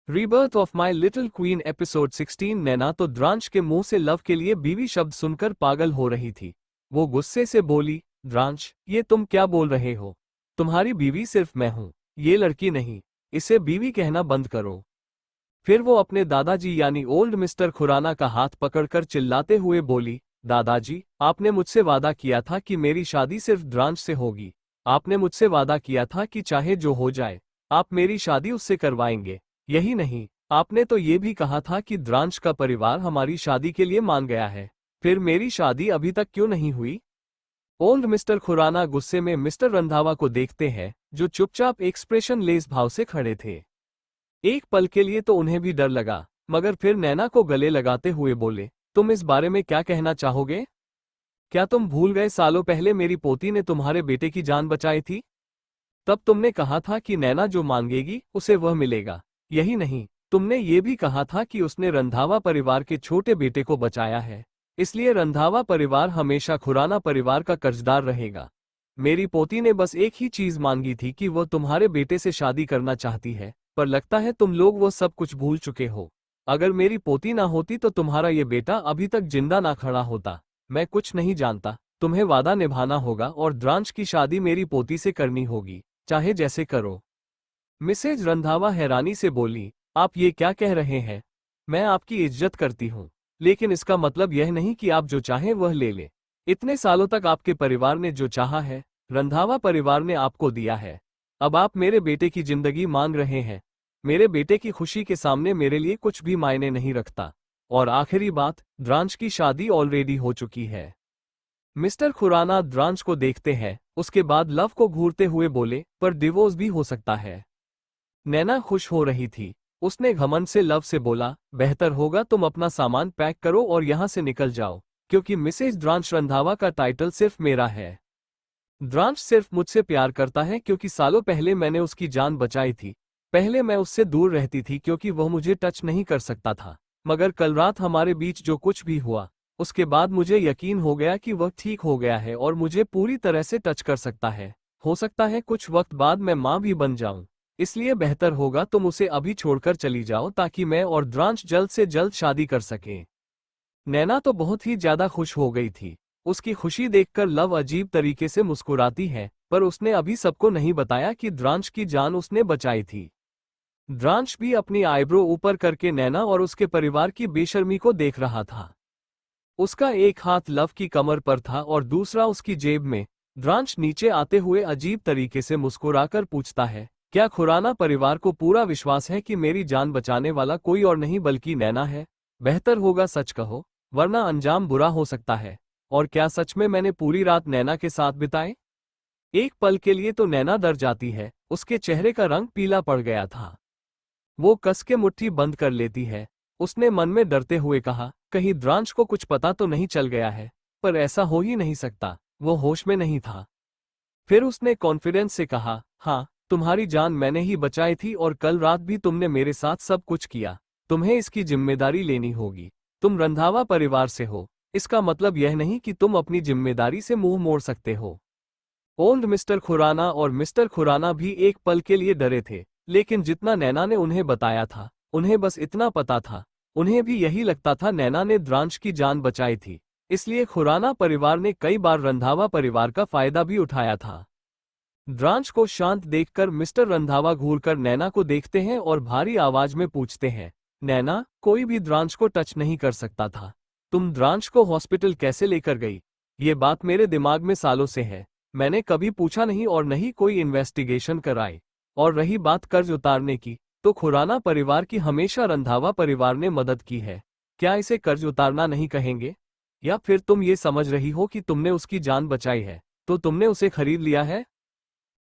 Rebirth of my little queen episode 16। नैना तो द्रांश के मुंह से लव के लिए बीवी शब्द सुनकर पागल हो रही थी। वो गुस्से से बोली, द्रांश, ये तुम क्या बोल रहे हो? तुम्हारी बीवी सिर्फ मैं हूं, ये लड़की नहीं। इसे बीवी कहना बंद करो। फिर वो अपने दादाजी यानी ओल्ड मिस्टर खुराना का हाथ पकड़कर चिल्लाते हुए बोली, दादाजी, आपने मुझसे वादा किया था कि मेरी शादी सिर्फ द्रांश से होगी। आपने मुझसे वादा किया था कि चाहे जो हो जाए, आप मेरी शादी उससे करवाएंगे। यही नहीं, आपने तो ये भी कहा था कि द्रांश का परिवार हमारी शादी के लिए मान गया है। फिर मेरी शादी अभी तक क्यों नहीं हुई? ओल्ड मिस्टर खुराना गुस्से में मिस्टर रंधावा को देखते हैं, जो चुपचाप एक्सप्रेशन लेस भाव से खड़े थे। एक पल के लिए तो उन्हें भी डर लगा, मगर फिर नैना को गले लगाते हुए बोले, तुम इस बारे में क्या कहना चाहोगे? क्या तुम भूल गए सालों पहले मेरी पोती ने तुम्हारे बेटे की जान बचाई थी? तब तुमने कहा था कि नैना जो मांगेगी उसे वह मिलेगा। यही नहीं, तुमने ये भी कहा था कि उसने रंधावा परिवार के छोटे बेटे को बचाया है, इसलिए रंधावा परिवार हमेशा खुराना परिवार का कर्जदार रहेगा। मेरी पोती ने बस एक ही चीज मांगी थी कि वह तुम्हारे बेटे से शादी करना चाहती है, पर लगता है तुम लोग वो सब कुछ भूल चुके हो। अगर मेरी पोती ना होती तो तुम्हारा ये बेटा अभी तक जिंदा ना खड़ा होता। मैं कुछ नहीं जानता, तुम्हें वादा निभाना होगा और द्रांश की शादी मेरी पोती से करनी होगी, चाहे जैसे करो। मिसेज रंधावा हैरानी से बोली, आप ये क्या कह रहे हैं? मैं आपकी इज्जत करती हूँ, लेकिन इसका मतलब यह नहीं कि आप जो चाहें वह ले ले। इतने सालों तक आपके परिवार ने जो चाहा है, रंधावा परिवार ने आपको दिया है। अब आप मेरे बेटे की जिंदगी मांग रहे हैं। मेरे बेटे की खुशी के सामने मेरे लिए कुछ भी मायने नहीं रखता। और आखिरी बात, द्रांश की शादी ऑलरेडी हो चुकी है। मिस्टर खुराना द्रांश को देखते हैं, उसके बाद लव को घूरते हुए बोले, पर डिवोर्स भी हो सकता है। नैना खुश हो रही थी। उसने घमंड से लव से बोला, बेहतर होगा तुम अपना सामान पैक करो और यहां से निकल जाओ, क्योंकि मिसेज द्रांश रंधावा का टाइटल सिर्फ मेरा है। द्रांश सिर्फ मुझसे प्यार करता है क्योंकि सालों पहले मैंने उसकी जान बचाई थी। पहले मैं उससे दूर रहती थी क्योंकि वह मुझे टच नहीं कर सकता था, मगर कल रात हमारे बीच जो कुछ भी हुआ, उसके बाद मुझे यकीन हो गया कि वह ठीक हो गया है और मुझे पूरी तरह से टच कर सकता है। हो सकता है कुछ वक्त बाद मैं माँ भी बन जाऊं, इसलिए बेहतर होगा तुम उसे अभी छोड़कर चली जाओ ताकि मैं और द्रांश जल्द से जल्द शादी कर सकें। नैना तो बहुत ही ज्यादा खुश हो गई थी। उसकी खुशी देखकर लव अजीब तरीके से मुस्कुराती है, पर उसने अभी सबको नहीं बताया कि द्रांश की जान उसने बचाई थी। द्रांश भी अपनी आईब्रो ऊपर करके नैना और उसके परिवार की बेशर्मी को देख रहा था। उसका एक हाथ लव की कमर पर था और दूसरा उसकी जेब में। द्रांश नीचे आते हुए अजीब तरीके से मुस्कुराकर पूछता है, क्या खुराना परिवार को पूरा विश्वास है कि मेरी जान बचाने वाला कोई और नहीं बल्कि नैना है? बेहतर होगा सच कहो, वरना अंजाम बुरा हो सकता है। और क्या सच में मैंने पूरी रात नैना के साथ बिताए? एक पल के लिए तो नैना डर जाती है, उसके चेहरे का रंग पीला पड़ गया था। वो कस के मुट्ठी बंद कर लेती है। उसने मन में डरते हुए कहा, कहीं द्रांश को कुछ पता तो नहीं चल गया है, पर ऐसा हो ही नहीं सकता, वो होश में नहीं था। फिर उसने कॉन्फिडेंस से कहा, हाँ, तुम्हारी जान मैंने ही बचाई थी और कल रात भी तुमने मेरे साथ सब कुछ किया। तुम्हें इसकी जिम्मेदारी लेनी होगी। तुम रंधावा परिवार से हो, इसका मतलब यह नहीं कि तुम अपनी जिम्मेदारी से मुंह मोड़ सकते हो। ओल्ड मिस्टर खुराना और मिस्टर खुराना भी एक पल के लिए डरे थे, लेकिन जितना नैना ने उन्हें बताया था, उन्हें बस इतना पता था। उन्हें भी यही लगता था नैना ने द्रांश की जान बचाई थी, इसलिए खुराना परिवार ने कई बार रंधावा परिवार का फायदा भी उठाया था। द्रांश को शांत देखकर मिस्टर रंधावा घूरकर नैना को देखते हैं और भारी आवाज में पूछते हैं, नैना, कोई भी द्रांश को टच नहीं कर सकता था। तुम द्रांश को हॉस्पिटल कैसे लेकर गई? ये बात मेरे दिमाग में सालों से है। मैंने कभी पूछा नहीं और नहीं कोई इन्वेस्टिगेशन कराई। और रही बात कर्ज उतारने की, तो खुराना परिवार की हमेशा रंधावा परिवार ने मदद की है। क्या इसे कर्ज उतारना नहीं कहेंगे? या फिर तुम ये समझ रही हो कि तुमने उसकी जान बचाई है, तो तुमने उसे खरीद लिया है?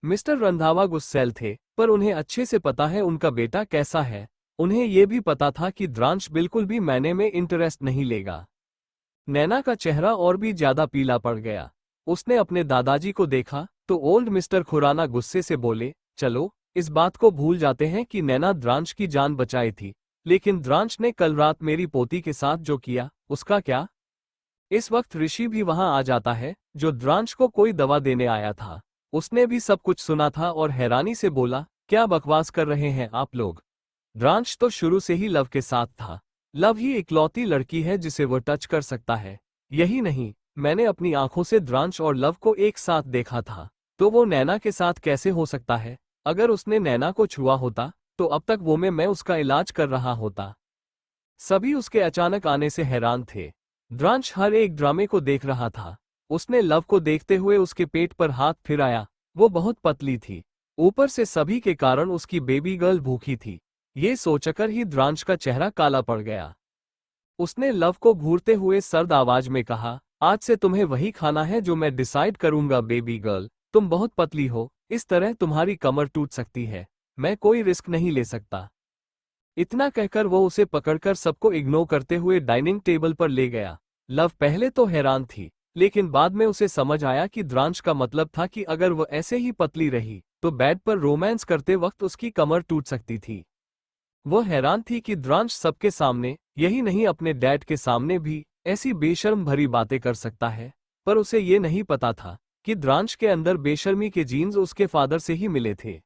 मिस्टर रंधावा गुस्सैल थे, पर उन्हें अच्छे से पता है उनका बेटा कैसा है। उन्हें यह भी पता था कि द्रांश बिल्कुल भी मैने में इंटरेस्ट नहीं लेगा। नैना का चेहरा और भी ज्यादा पीला पड़ गया। उसने अपने दादाजी को देखा तो ओल्ड मिस्टर खुराना गुस्से से बोले, चलो इस बात को भूल जाते हैं कि नैना द्रांश की जान बचाई थी, लेकिन द्रांश ने कल रात मेरी पोती के साथ जो किया, उसका क्या? इस वक्त ऋषि भी वहां आ जाता है, जो द्रांश को कोई दवा देने आया था। उसने भी सब कुछ सुना था और हैरानी से बोला, क्या बकवास कर रहे हैं आप लोग? द्रांश तो शुरू से ही लव के साथ था। लव ही इकलौती लड़की है जिसे वो टच कर सकता है। यही नहीं, मैंने अपनी आंखों से द्रांश और लव को एक साथ देखा था। तो वो नैना के साथ कैसे हो सकता है? अगर उसने नैना को छुआ होता तो अब तक वो मैं उसका इलाज कर रहा होता। सभी उसके अचानक आने से हैरान थे। द्रांश हर एक ड्रामे को देख रहा था। उसने लव को देखते हुए उसके पेट पर हाथ फिराया। वो बहुत पतली थी। ऊपर से सभी के कारण उसकी बेबी गर्ल भूखी थी। ये सोचकर ही द्रांश का चेहरा काला पड़ गया। उसने लव को घूरते हुए सर्द आवाज में कहा, आज से तुम्हें वही खाना है जो मैं डिसाइड करूंगा बेबी गर्ल। तुम बहुत पतली हो, इस तरह तुम्हारी कमर टूट सकती है। मैं कोई रिस्क नहीं ले सकता। इतना कहकर वो उसे पकड़कर सबको इग्नोर करते हुए डाइनिंग टेबल पर ले गया। लव पहले तो हैरान थी, लेकिन बाद में उसे समझ आया कि द्रांश का मतलब था कि अगर वो ऐसे ही पतली रही तो बेड पर रोमांस करते वक्त उसकी कमर टूट सकती थी। वो हैरान थी कि द्रांश सबके सामने, यही नहीं अपने डैड के सामने भी, ऐसी बेशर्म भरी बातें कर सकता है। पर उसे ये नहीं पता था कि द्रांश के अंदर बेशर्मी के जीन्स उसके फादर से ही मिले थे।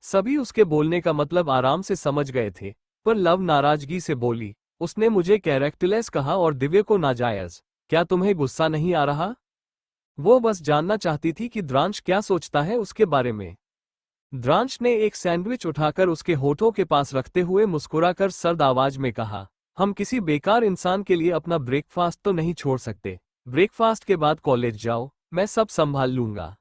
सभी उसके बोलने का मतलब आराम से समझ गए थे, पर लव नाराजगी से बोली, उसने मुझे कैरेक्टरलेस कहा और दिव्य को नाजायज। क्या तुम्हें गुस्सा नहीं आ रहा? वो बस जानना चाहती थी कि द्रांश क्या सोचता है उसके बारे में। द्रांश ने एक सैंडविच उठाकर उसके होठों के पास रखते हुए मुस्कुराकर सर्द आवाज में कहा, हम किसी बेकार इंसान के लिए अपना ब्रेकफास्ट तो नहीं छोड़ सकते। ब्रेकफास्ट के बाद कॉलेज जाओ, मैं सब संभाल लूंगा।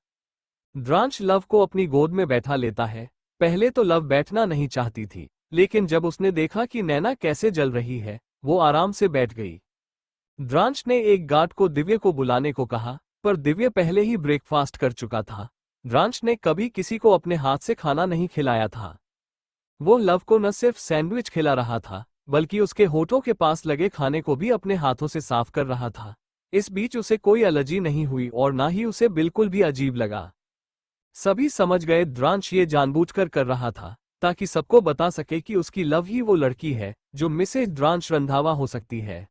द्रांश लव को अपनी गोद में बैठा लेता है। पहले तो लव बैठना नहीं चाहती थी, लेकिन जब उसने देखा कि नैना कैसे जल रही है, वो आराम से बैठ गई। द्रांश ने एक गार्ड को दिव्य को बुलाने को कहा, पर दिव्य पहले ही ब्रेकफास्ट कर चुका था। द्रांश ने कभी किसी को अपने हाथ से खाना नहीं खिलाया था। वो लव को न सिर्फ सैंडविच खिला रहा था, बल्कि उसके होठों के पास लगे खाने को भी अपने हाथों से साफ कर रहा था। इस बीच उसे कोई एलर्जी नहीं हुई और ना ही उसे बिल्कुल भी अजीब लगा। सभी समझ गए द्रांश ये जानबूझकर कर रहा था, ताकि सबको बता सके कि उसकी लव ही वो लड़की है जो मिसेज द्रांश रंधावा हो सकती है।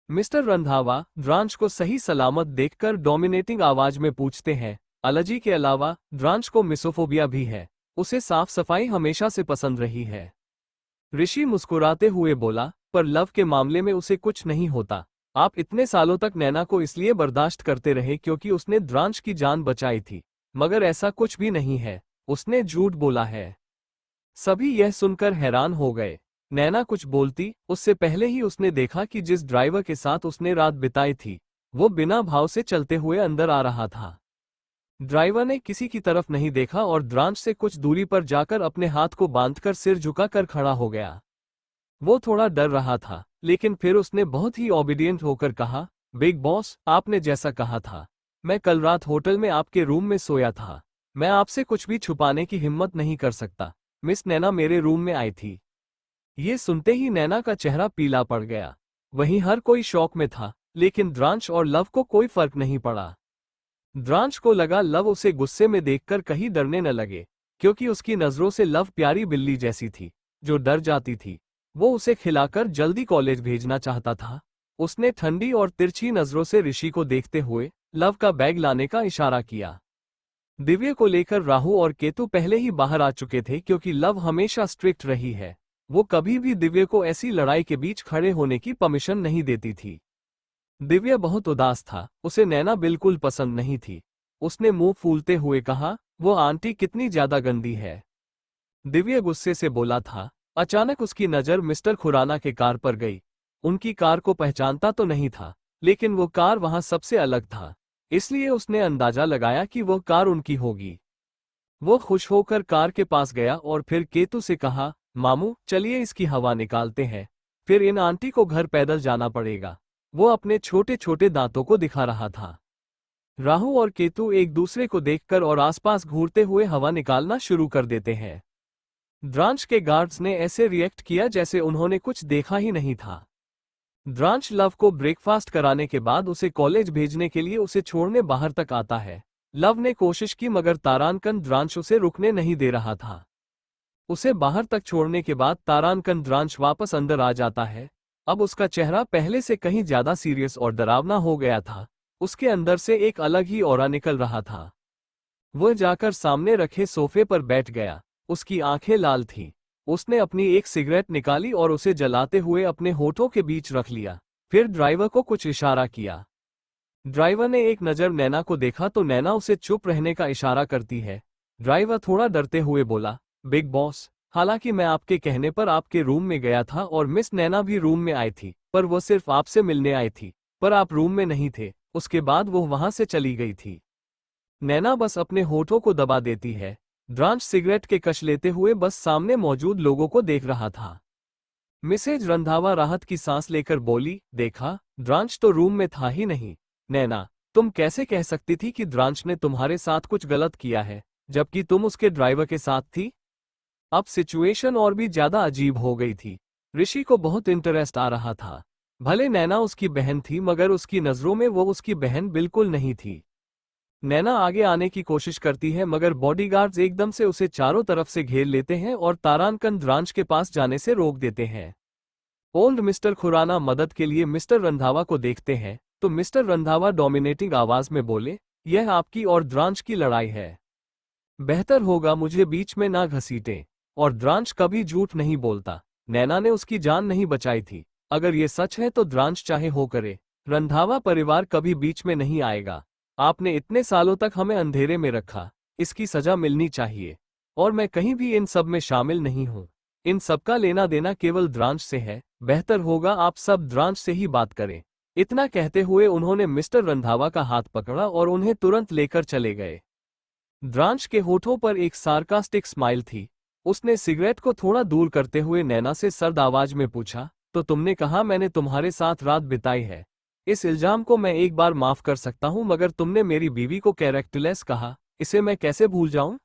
मिस्टर रंधावा द्रांश को सही सलामत देखकर डोमिनेटिंग आवाज में पूछते हैं, एलर्जी के अलावा द्रांश को मिसोफोबिया भी है। उसे साफ सफाई हमेशा से पसंद रही है। ऋषि मुस्कुराते हुए बोला, पर लव के मामले में उसे कुछ नहीं होता। आप इतने सालों तक नैना को इसलिए बर्दाश्त करते रहे क्योंकि उसने द्रांश की जान बचाई थी, मगर ऐसा कुछ भी नहीं है। उसने झूठ बोला है। सभी यह सुनकर हैरान हो गए। नैना कुछ बोलती उससे पहले ही उसने देखा कि जिस ड्राइवर के साथ उसने रात बिताई थी, वो बिना भाव से चलते हुए अंदर आ रहा था। ड्राइवर ने किसी की तरफ नहीं देखा और द्रांश से कुछ दूरी पर जाकर अपने हाथ को बांधकर सिर झुकाकर खड़ा हो गया। वो थोड़ा डर रहा था, लेकिन फिर उसने बहुत ही ओबीडियंट होकर कहा, बिग बॉस, आपने जैसा कहा था। मैं कल रात होटल में आपके रूम में सोया था। मैं आपसे कुछ भी छुपाने की हिम्मत नहीं कर सकता। मिस नैना मेरे रूम में आई थी। ये सुनते ही नैना का चेहरा पीला पड़ गया। वहीं हर कोई शॉक में था, लेकिन द्रांश और लव को कोई फर्क नहीं पड़ा। द्रांश को लगा लव उसे गुस्से में देखकर कहीं डरने न लगे, क्योंकि उसकी नजरों से लव प्यारी बिल्ली जैसी थी जो डर जाती थी। वो उसे खिलाकर जल्दी कॉलेज भेजना चाहता था। उसने ठंडी और तिरछी नजरों से ऋषि को देखते हुए लव का बैग लाने का इशारा किया। दिव्य को लेकर राहु और केतु पहले ही बाहर आ चुके थे क्योंकि लव हमेशा स्ट्रिक्ट रही है। वो कभी भी दिव्य को ऐसी लड़ाई के बीच खड़े होने की परमिशन नहीं देती थी। दिव्य बहुत उदास था, उसे नैना बिल्कुल पसंद नहीं थी। उसने मुंह फूलते हुए कहा, वो आंटी कितनी ज्यादा गंदी है। दिव्य गुस्से से बोला था। अचानक उसकी नजर मिस्टर खुराना के कार पर गई। उनकी कार को पहचानता तो नहीं था, लेकिन वो कार वहां सबसे अलग था, इसलिए उसने अंदाजा लगाया कि वो कार उनकी होगी। वो खुश होकर कार के पास गया और फिर केतु से कहा, मामू चलिए इसकी हवा निकालते हैं, फिर इन आंटी को घर पैदल जाना पड़ेगा। वो अपने छोटे छोटे दांतों को दिखा रहा था। राहु और केतु एक दूसरे को देखकर और आसपास घूरते हुए हवा निकालना शुरू कर देते हैं। द्रांश के गार्ड्स ने ऐसे रिएक्ट किया जैसे उन्होंने कुछ देखा ही नहीं था। द्रांश लव को ब्रेकफास्ट कराने के बाद उसे कॉलेज भेजने के लिए उसे छोड़ने बाहर तक आता है। लव ने कोशिश की मगर तारांकन द्रांश उसे रुकने नहीं दे रहा था। उसे बाहर तक छोड़ने के बाद तारांकन द्रांश वापस अंदर आ जाता है। अब उसका चेहरा पहले से कहीं ज्यादा सीरियस और डरावना हो गया था। उसके अंदर से एक अलग ही ऑरा निकल रहा था। वह जाकर सामने रखे सोफे पर बैठ गया। उसकी आंखें लाल थीं। उसने अपनी एक सिगरेट निकाली और उसे जलाते हुए अपने होठों के बीच रख लिया। फिर ड्राइवर को कुछ इशारा किया। ड्राइवर ने एक नज़र नैना को देखा तो नैना उसे चुप रहने का इशारा करती है। ड्राइवर थोड़ा डरते हुए बोला, बिग बॉस, हालांकि मैं आपके कहने पर आपके रूम में गया था और मिस नैना भी रूम में आई थी, पर वो सिर्फ आपसे मिलने आई थी, पर आप रूम में नहीं थे, उसके बाद वो वहां से चली गई थी। नैना बस अपने होठों को दबा देती है। ड्रांच सिगरेट के कश लेते हुए बस सामने मौजूद लोगों को देख रहा था। मिसेज रंधावा राहत की सांस लेकर बोली, देखा, ड्रांच तो रूम में था ही नहीं। नैना, तुम कैसे कह सकती थी कि ड्रांच ने तुम्हारे साथ कुछ गलत किया है, जबकि तुम उसके ड्राइवर के साथ थी? अब सिचुएशन और भी ज्यादा अजीब हो गई थी। ऋषि को बहुत इंटरेस्ट आ रहा था। भले नैना उसकी बहन थी मगर उसकी नजरों में वो उसकी बहन बिल्कुल नहीं थी। नैना आगे आने की कोशिश करती है मगर बॉडीगार्ड्स एकदम से उसे चारों तरफ से घेर लेते हैं और तारानकन ड्रांच के पास जाने से रोक देते हैं। ओल्ड मिस्टर खुराना मदद के लिए मिस्टर रंधावा को देखते हैं तो मिस्टर रंधावा डोमिनेटिंग आवाज में बोले, यह आपकी और ड्रांच की लड़ाई है। बेहतर होगा मुझे बीच में ना घसीटें। और ड्रांच कभी झूठ नहीं बोलता। नैना ने उसकी जान नहीं बचाई थी। अगर ये सच है तो ड्रांच चाहे हो करे, रंधावा परिवार कभी बीच में नहीं आएगा। आपने इतने सालों तक हमें अंधेरे में रखा, इसकी सजा मिलनी चाहिए। और मैं कहीं भी इन सब में शामिल नहीं हूं। इन सबका लेना देना केवल ड्रांच से है। बेहतर होगा आप सब ड्रांच से ही बात करें। इतना कहते हुए उन्होंने मिस्टर रंधावा का हाथ पकड़ा और उन्हें तुरंत लेकर चले गए। ड्रांच के होठों पर एक सार्कास्टिक स्माइल थी। उसने सिगरेट को थोड़ा दूर करते हुए नैना से सर्द आवाज में पूछा, तो तुमने कहा मैंने तुम्हारे साथ रात बिताई है। इस इल्जाम को मैं एक बार माफ कर सकता हूं मगर तुमने मेरी बीवी को कैरेक्टरलेस कहा, इसे मैं कैसे भूल जाऊं?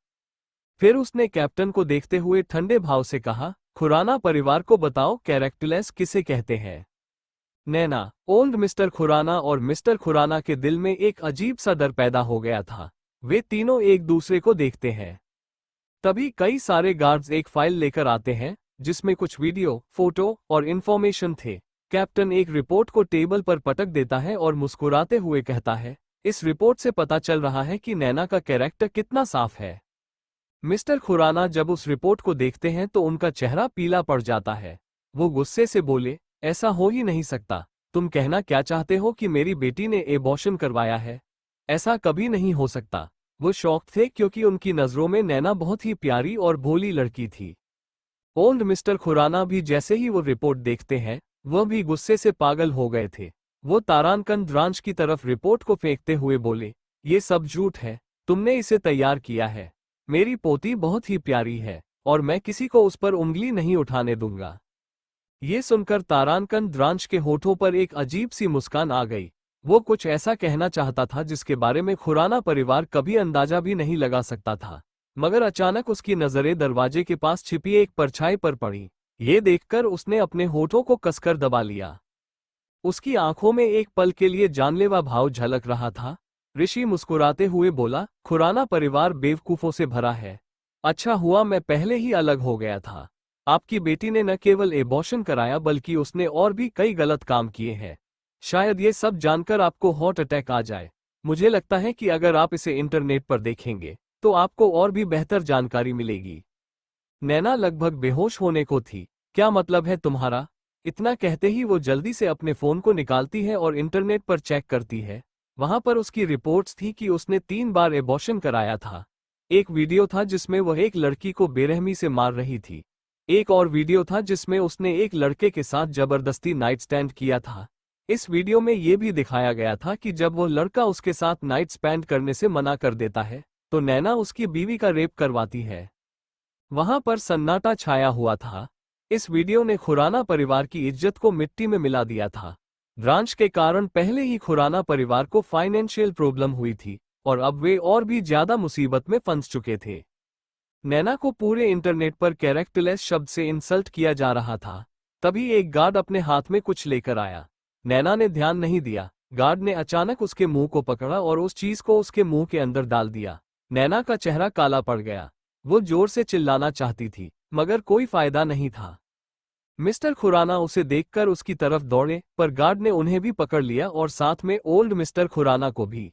फिर उसने कैप्टन को देखते हुए ठंडे भाव से कहा, खुराना परिवार को बताओ कैरेक्टरलेस किसे कहते हैं? नैना, ओल्ड मिस्टर खुराना और मिस्टर खुराना के दिल में एक अजीब सा डर पैदा हो गया था। वे तीनों एक दूसरे को देखते हैं। तभी कई सारे गार्ड्स एक फाइल लेकर आते हैं जिसमें कुछ वीडियो, फोटो और इंफॉर्मेशन थे। कैप्टन एक रिपोर्ट को टेबल पर पटक देता है और मुस्कुराते हुए कहता है, इस रिपोर्ट से पता चल रहा है कि नैना का कैरेक्टर कितना साफ है। मिस्टर खुराना जब उस रिपोर्ट को देखते हैं तो उनका चेहरा पीला पड़ जाता है। वो गुस्से से बोले, ऐसा हो ही नहीं सकता। तुम कहना क्या चाहते हो कि मेरी बेटी ने एबॉर्शन करवाया है? ऐसा कभी नहीं हो सकता। वो शौक थे क्योंकि उनकी नजरों में नैना बहुत ही प्यारी और भोली लड़की थी। ओल्ड मिस्टर खुराना भी जैसे ही वो रिपोर्ट देखते हैं, वह भी गुस्से से पागल हो गए थे। वो तारानकन ड्रांच की तरफ रिपोर्ट को फेंकते हुए बोले, ये सब झूठ है, तुमने इसे तैयार किया है। मेरी पोती बहुत ही प्यारी है और मैं किसी को उस पर उंगली नहीं उठाने दूंगा। ये सुनकर तारानकन ड्रांच के होठों पर एक अजीब सी मुस्कान आ गई। वो कुछ ऐसा कहना चाहता था जिसके बारे में खुराना परिवार कभी अंदाजा भी नहीं लगा सकता था, मगर अचानक उसकी नजरें दरवाजे के पास छिपी एक परछाई पर पड़ी। ये देखकर उसने अपने होठों को कसकर दबा लिया। उसकी आंखों में एक पल के लिए जानलेवा भाव झलक रहा था। ऋषि मुस्कुराते हुए बोला, खुराना परिवार बेवकूफों से भरा है। अच्छा हुआ मैं पहले ही अलग हो गया था। आपकी बेटी ने न केवल एबॉर्शन कराया बल्कि उसने और भी कई गलत काम किए हैं। शायद ये सब जानकर आपको हार्ट अटैक आ जाए। मुझे लगता है कि अगर आप इसे इंटरनेट पर देखेंगे तो आपको और भी बेहतर जानकारी मिलेगी। नैना लगभग बेहोश होने को थी। क्या मतलब है तुम्हारा? इतना कहते ही वो जल्दी से अपने फोन को निकालती है और इंटरनेट पर चेक करती है। वहां पर उसकी रिपोर्ट्स थी कि उसने 3 बार एबॉर्शन कराया था। एक वीडियो था जिसमें वह एक लड़की को बेरहमी से मार रही थी। एक और वीडियो था जिसमें उसने एक लड़के के साथ जबरदस्ती नाइट स्टैंड किया था। इस वीडियो में यह भी दिखाया गया था कि जब वो लड़का उसके साथ नाइट स्पेंड करने से मना कर देता है तो नैना उसकी बीवी का रेप करवाती है। वहां पर सन्नाटा छाया हुआ था। इस वीडियो ने खुराना परिवार की इज्जत को मिट्टी में मिला दिया था। ड्रांच के कारण पहले ही खुराना परिवार को फाइनेंशियल प्रॉब्लम हुई थी और अब वे और भी ज्यादा मुसीबत में फंस चुके थे। नैना को पूरे इंटरनेट पर कैरेक्टरलेस शब्द से इंसल्ट किया जा रहा था। तभी एक गार्ड अपने हाथ में कुछ लेकर आया। नैना ने ध्यान नहीं दिया। गार्ड ने अचानक उसके मुंह को पकड़ा और उस चीज को उसके मुंह के अंदर डाल दिया। नैना का चेहरा काला पड़ गया। वो जोर से चिल्लाना चाहती थी मगर कोई फायदा नहीं था। मिस्टर खुराना उसे देखकर उसकी तरफ दौड़े पर गार्ड ने उन्हें भी पकड़ लिया और साथ में ओल्ड मिस्टर खुराना को भी।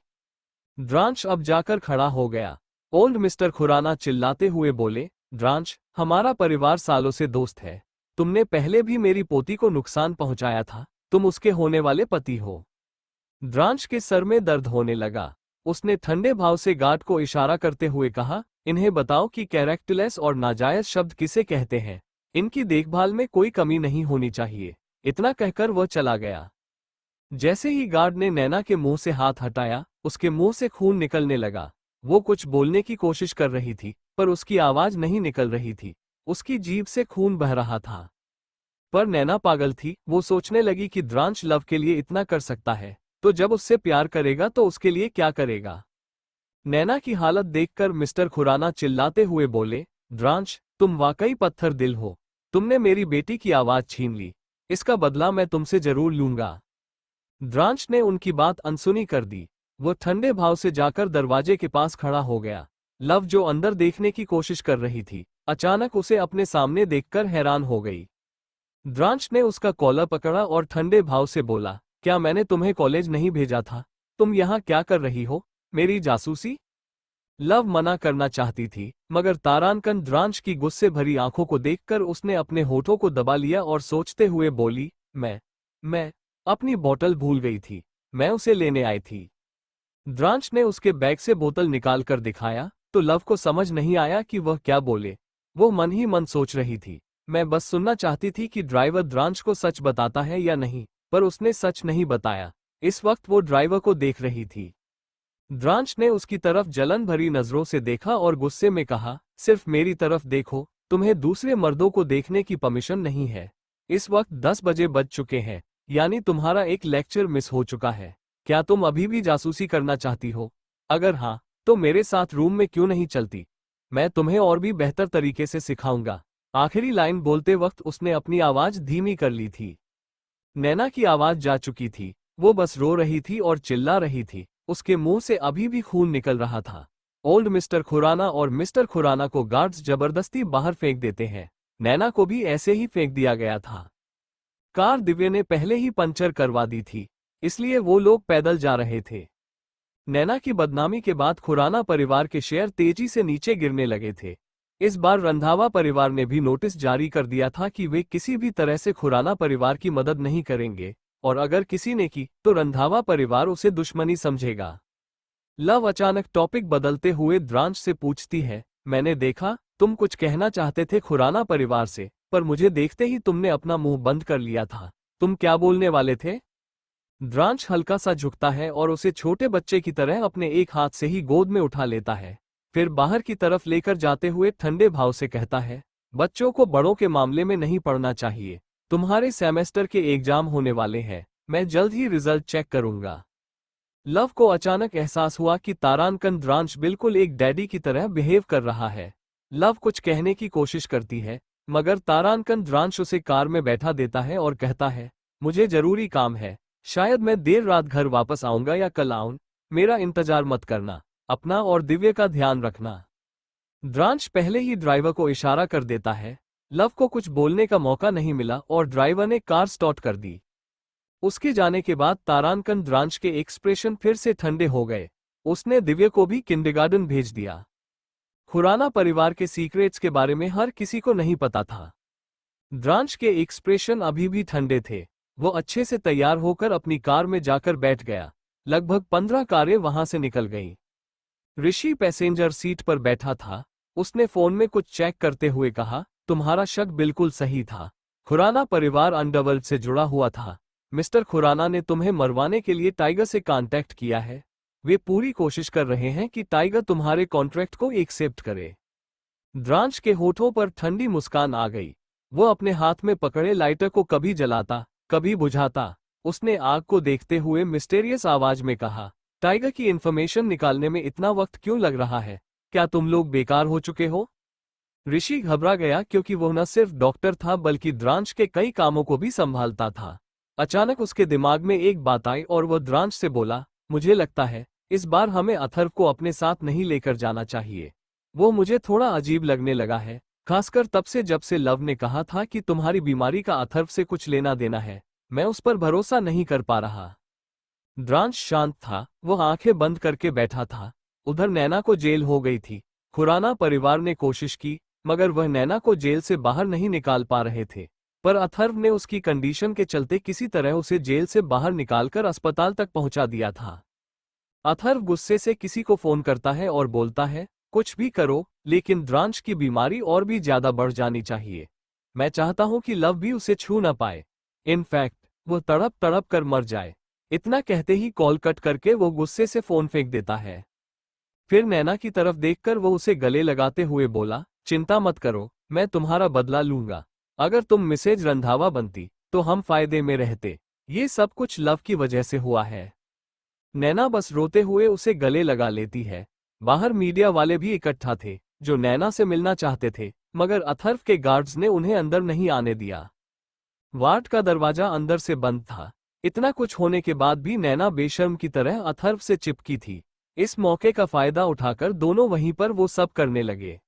ड्रांच अब जाकर खड़ा हो गया। ओल्ड मिस्टर खुराना चिल्लाते हुए बोले, द्रांश, हमारा परिवार सालों से दोस्त है। तुमने पहले भी मेरी पोती को नुकसान पहुंचाया था। तुम उसके होने वाले पति हो। द्रांश के सर में दर्द होने लगा। उसने ठंडे भाव से गार्ड को इशारा करते हुए कहा, इन्हें बताओ कि कैरेक्टरलेस और नाजायज शब्द किसे कहते हैं। इनकी देखभाल में कोई कमी नहीं होनी चाहिए। इतना कहकर वह चला गया। जैसे ही गार्ड ने नैना के मुंह से हाथ हटाया, उसके मुंह से खून निकलने लगा। वो कुछ बोलने की कोशिश कर रही थी, पर उसकी आवाज नहीं निकल रही थी। उसकी जीभ से खून बह रहा था। पर नैना पागल थी। वो सोचने लगी कि द्रांश लव के लिए इतना कर सकता है, तो जब उससे प्यार करेगा तो उसके लिए क्या करेगा। नैना की हालत देखकर मिस्टर खुराना चिल्लाते हुए बोले, द्रांश, तुम वाकई पत्थर दिल हो। तुमने मेरी बेटी की आवाज छीन ली। इसका बदला मैं तुमसे जरूर लूंगा। द्रांश ने उनकी बात अनसुनी कर दी। वो ठंडे भाव से जाकर दरवाजे के पास खड़ा हो गया। लव, जो अंदर देखने की कोशिश कर रही थी, अचानक उसे अपने सामने देखकर हैरान हो गई। द्रांश ने उसका कॉलर पकड़ा और ठंडे भाव से बोला, क्या मैंने तुम्हें कॉलेज नहीं भेजा था? तुम यहाँ क्या कर रही हो? मेरी जासूसी? लव मना करना चाहती थी, मगर तारांकन द्रांश की गुस्से भरी आंखों को देखकर उसने अपने होठों को दबा लिया और सोचते हुए बोली, मैं अपनी बोतल भूल गई थी। मैं उसे लेने आई थी। द्रांश ने उसके बैग से बोतल निकालकर दिखाया, तो लव को समझ नहीं आया कि वह क्या बोले। वो मन ही मन सोच रही थी, मैं बस सुनना चाहती थी कि ड्राइवर द्रांश को सच बताता है या नहीं, पर उसने सच नहीं बताया। इस वक्त वो ड्राइवर को देख रही थी। द्रांश ने उसकी तरफ जलन भरी नजरों से देखा और गुस्से में कहा, सिर्फ मेरी तरफ देखो, तुम्हें दूसरे मर्दों को देखने की परमिशन नहीं है। इस वक्त 10 बजे बज चुके हैं, यानी तुम्हारा एक लेक्चर मिस हो चुका है। क्या तुम अभी भी जासूसी करना चाहती हो? अगर हाँ, तो मेरे साथ रूम में क्यों नहीं चलती? मैं तुम्हें और भी बेहतर तरीके से सिखाऊंगा। आखिरी लाइन बोलते वक्त उसने अपनी आवाज धीमी कर ली थी। नैना की आवाज जा चुकी थी। वो बस रो रही थी और चिल्ला रही थी। उसके मुंह से अभी भी खून निकल रहा था। ओल्ड मिस्टर खुराना और मिस्टर खुराना को गार्ड्स जबरदस्ती बाहर फेंक देते हैं। नैना को भी ऐसे ही फेंक दिया गया था। कार दिव्य ने पहले ही पंचर करवा दी थी, इसलिए वो लोग पैदल जा रहे थे। नैना की बदनामी के बाद खुराना परिवार के शेयर तेजी से नीचे गिरने लगे थे। इस बार रंधावा परिवार ने भी नोटिस जारी कर दिया था कि वे किसी भी तरह से खुराना परिवार की मदद नहीं करेंगे, और अगर किसी ने की तो रंधावा परिवार उसे दुश्मनी समझेगा। लव अचानक टॉपिक बदलते हुए द्रांश से पूछती है, मैंने देखा तुम कुछ कहना चाहते थे खुराना परिवार से, पर मुझे देखते ही तुमने अपना मुंह बंद कर लिया था। तुम क्या बोलने वाले थे? द्रांश हल्का सा झुकता है और उसे छोटे बच्चे की तरह अपने एक हाथ से ही गोद में उठा लेता है। फिर बाहर की तरफ लेकर जाते हुए ठंडे भाव से कहता है, बच्चों को बड़ों के मामले में नहीं पढ़ना चाहिए। तुम्हारे सेमेस्टर के एग्जाम होने वाले हैं। मैं जल्द ही रिजल्ट चेक करूंगा। लव को अचानक एहसास हुआ कि तारांकन द्रांश बिल्कुल एक डैडी की तरह बिहेव कर रहा है। लव कुछ कहने की कोशिश करती है, मगर तारांकन द्रांश उसे कार में बैठा देता है और कहता है, मुझे जरूरी काम है। शायद मैं देर रात घर वापस आऊंगा या कल आऊं। मेरा इंतजार मत करना। अपना और दिव्य का ध्यान रखना। द्रांश पहले ही ड्राइवर को इशारा कर देता है। लव को कुछ बोलने का मौका नहीं मिला और ड्राइवर ने कार स्टार्ट कर दी। उसके जाने के बाद तारांकन द्रांश के एक्सप्रेशन फिर से ठंडे हो गए। उसने दिव्य को भी किंडरगार्टन भेज दिया। खुराना परिवार के सीक्रेट्स के बारे में हर किसी को नहीं पता था। द्रांश के एक्सप्रेशन अभी भी ठंडे थे। वो अच्छे से तैयार होकर अपनी कार में जाकर बैठ गया। लगभग 15 कारें वहां से निकल गईं। ऋषि पैसेंजर सीट पर बैठा था। उसने फोन में कुछ चेक करते हुए कहा, तुम्हारा शक बिल्कुल सही था। खुराना परिवार अंडरवर्ल्ड से जुड़ा हुआ था। मिस्टर खुराना ने तुम्हें मरवाने के लिए टाइगर से कांटेक्ट किया है। वे पूरी कोशिश कर रहे हैं कि टाइगर तुम्हारे कॉन्ट्रैक्ट को एक्सेप्ट करे। द्रांश के होठों पर ठंडी मुस्कान आ गई। वो अपने हाथ में पकड़े लाइटर को कभी जलाता, कभी बुझाता। उसने आग को देखते हुए मिस्टेरियस आवाज में कहा, टाइगर की इन्फॉर्मेशन निकालने में इतना वक्त क्यों लग रहा है? क्या तुम लोग बेकार हो चुके हो? ऋषि घबरा गया क्योंकि वह न सिर्फ डॉक्टर था बल्कि द्रांश के कई कामों को भी संभालता था। अचानक उसके दिमाग में एक बात आई और वह द्रांश से बोला, मुझे लगता है इस बार हमें अथर्व को अपने साथ नहीं लेकर जाना चाहिए। वो मुझे थोड़ा अजीब लगने लगा है, खासकर तब से जब से लव ने कहा था कि तुम्हारी बीमारी का अथर्व से कुछ लेना देना है। मैं उस पर भरोसा नहीं कर पा रहा। द्रांश शांत था। वह आंखें बंद करके बैठा था। उधर नैना को जेल हो गई थी। खुराना परिवार ने कोशिश की, मगर वह नैना को जेल से बाहर नहीं निकाल पा रहे थे। पर अथर्व ने उसकी कंडीशन के चलते किसी तरह उसे जेल से बाहर निकालकर अस्पताल तक पहुंचा दिया था। अथर्व गुस्से से किसी को फोन करता है और बोलता है, कुछ भी करो, लेकिन द्रांश की बीमारी और भी ज्यादा बढ़ जानी चाहिए। मैं चाहता हूं कि लव भी उसे छू ना पाए। इनफैक्ट वो तड़प तड़प कर मर जाए। इतना कहते ही कॉल कट करके वो गुस्से से फोन फेंक देता है। फिर नैना की तरफ देखकर वो उसे गले लगाते हुए बोला, चिंता मत करो, मैं तुम्हारा बदला लूंगा। अगर तुम मिसेज रंधावा बनती तो हम फायदे में रहते। ये सब कुछ लव की वजह से हुआ है। नैना बस रोते हुए उसे गले लगा लेती है। बाहर मीडिया वाले भी इकट्ठा थे जो नैना से मिलना चाहते थे, मगर अथर्व के गार्ड्स ने उन्हें अंदर नहीं आने दिया। वार्ड का दरवाजा अंदर से बंद था। इतना कुछ होने के बाद भी नैना बेशर्म की तरह अथर्व से चिपकी थी। इस मौके का फायदा उठाकर दोनों वहीं पर वो सब करने लगे।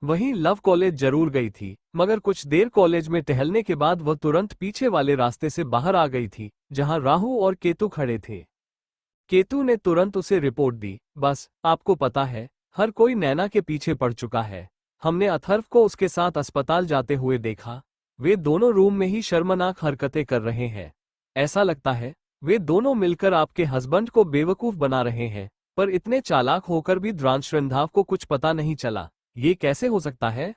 वहीं लव कॉलेज जरूर गई थी, मगर कुछ देर कॉलेज में टहलने के बाद वह तुरंत पीछे वाले रास्ते से बाहर आ गई थी, जहां राहु और केतु खड़े थे। केतु ने तुरंत उसे रिपोर्ट दी, बस आपको पता है, हर कोई नैना के पीछे पड़ चुका है। हमने अथर्व को उसके साथ अस्पताल जाते हुए देखा। वे दोनों रूम में ही शर्मनाक हरकतें कर रहे हैं। ऐसा लगता है वे दोनों मिलकर आपके हस्बैंड को बेवकूफ बना रहे हैं, पर इतने चालाक होकर भी द्रांश रंधावा को कुछ पता नहीं चला। ये कैसे हो सकता है?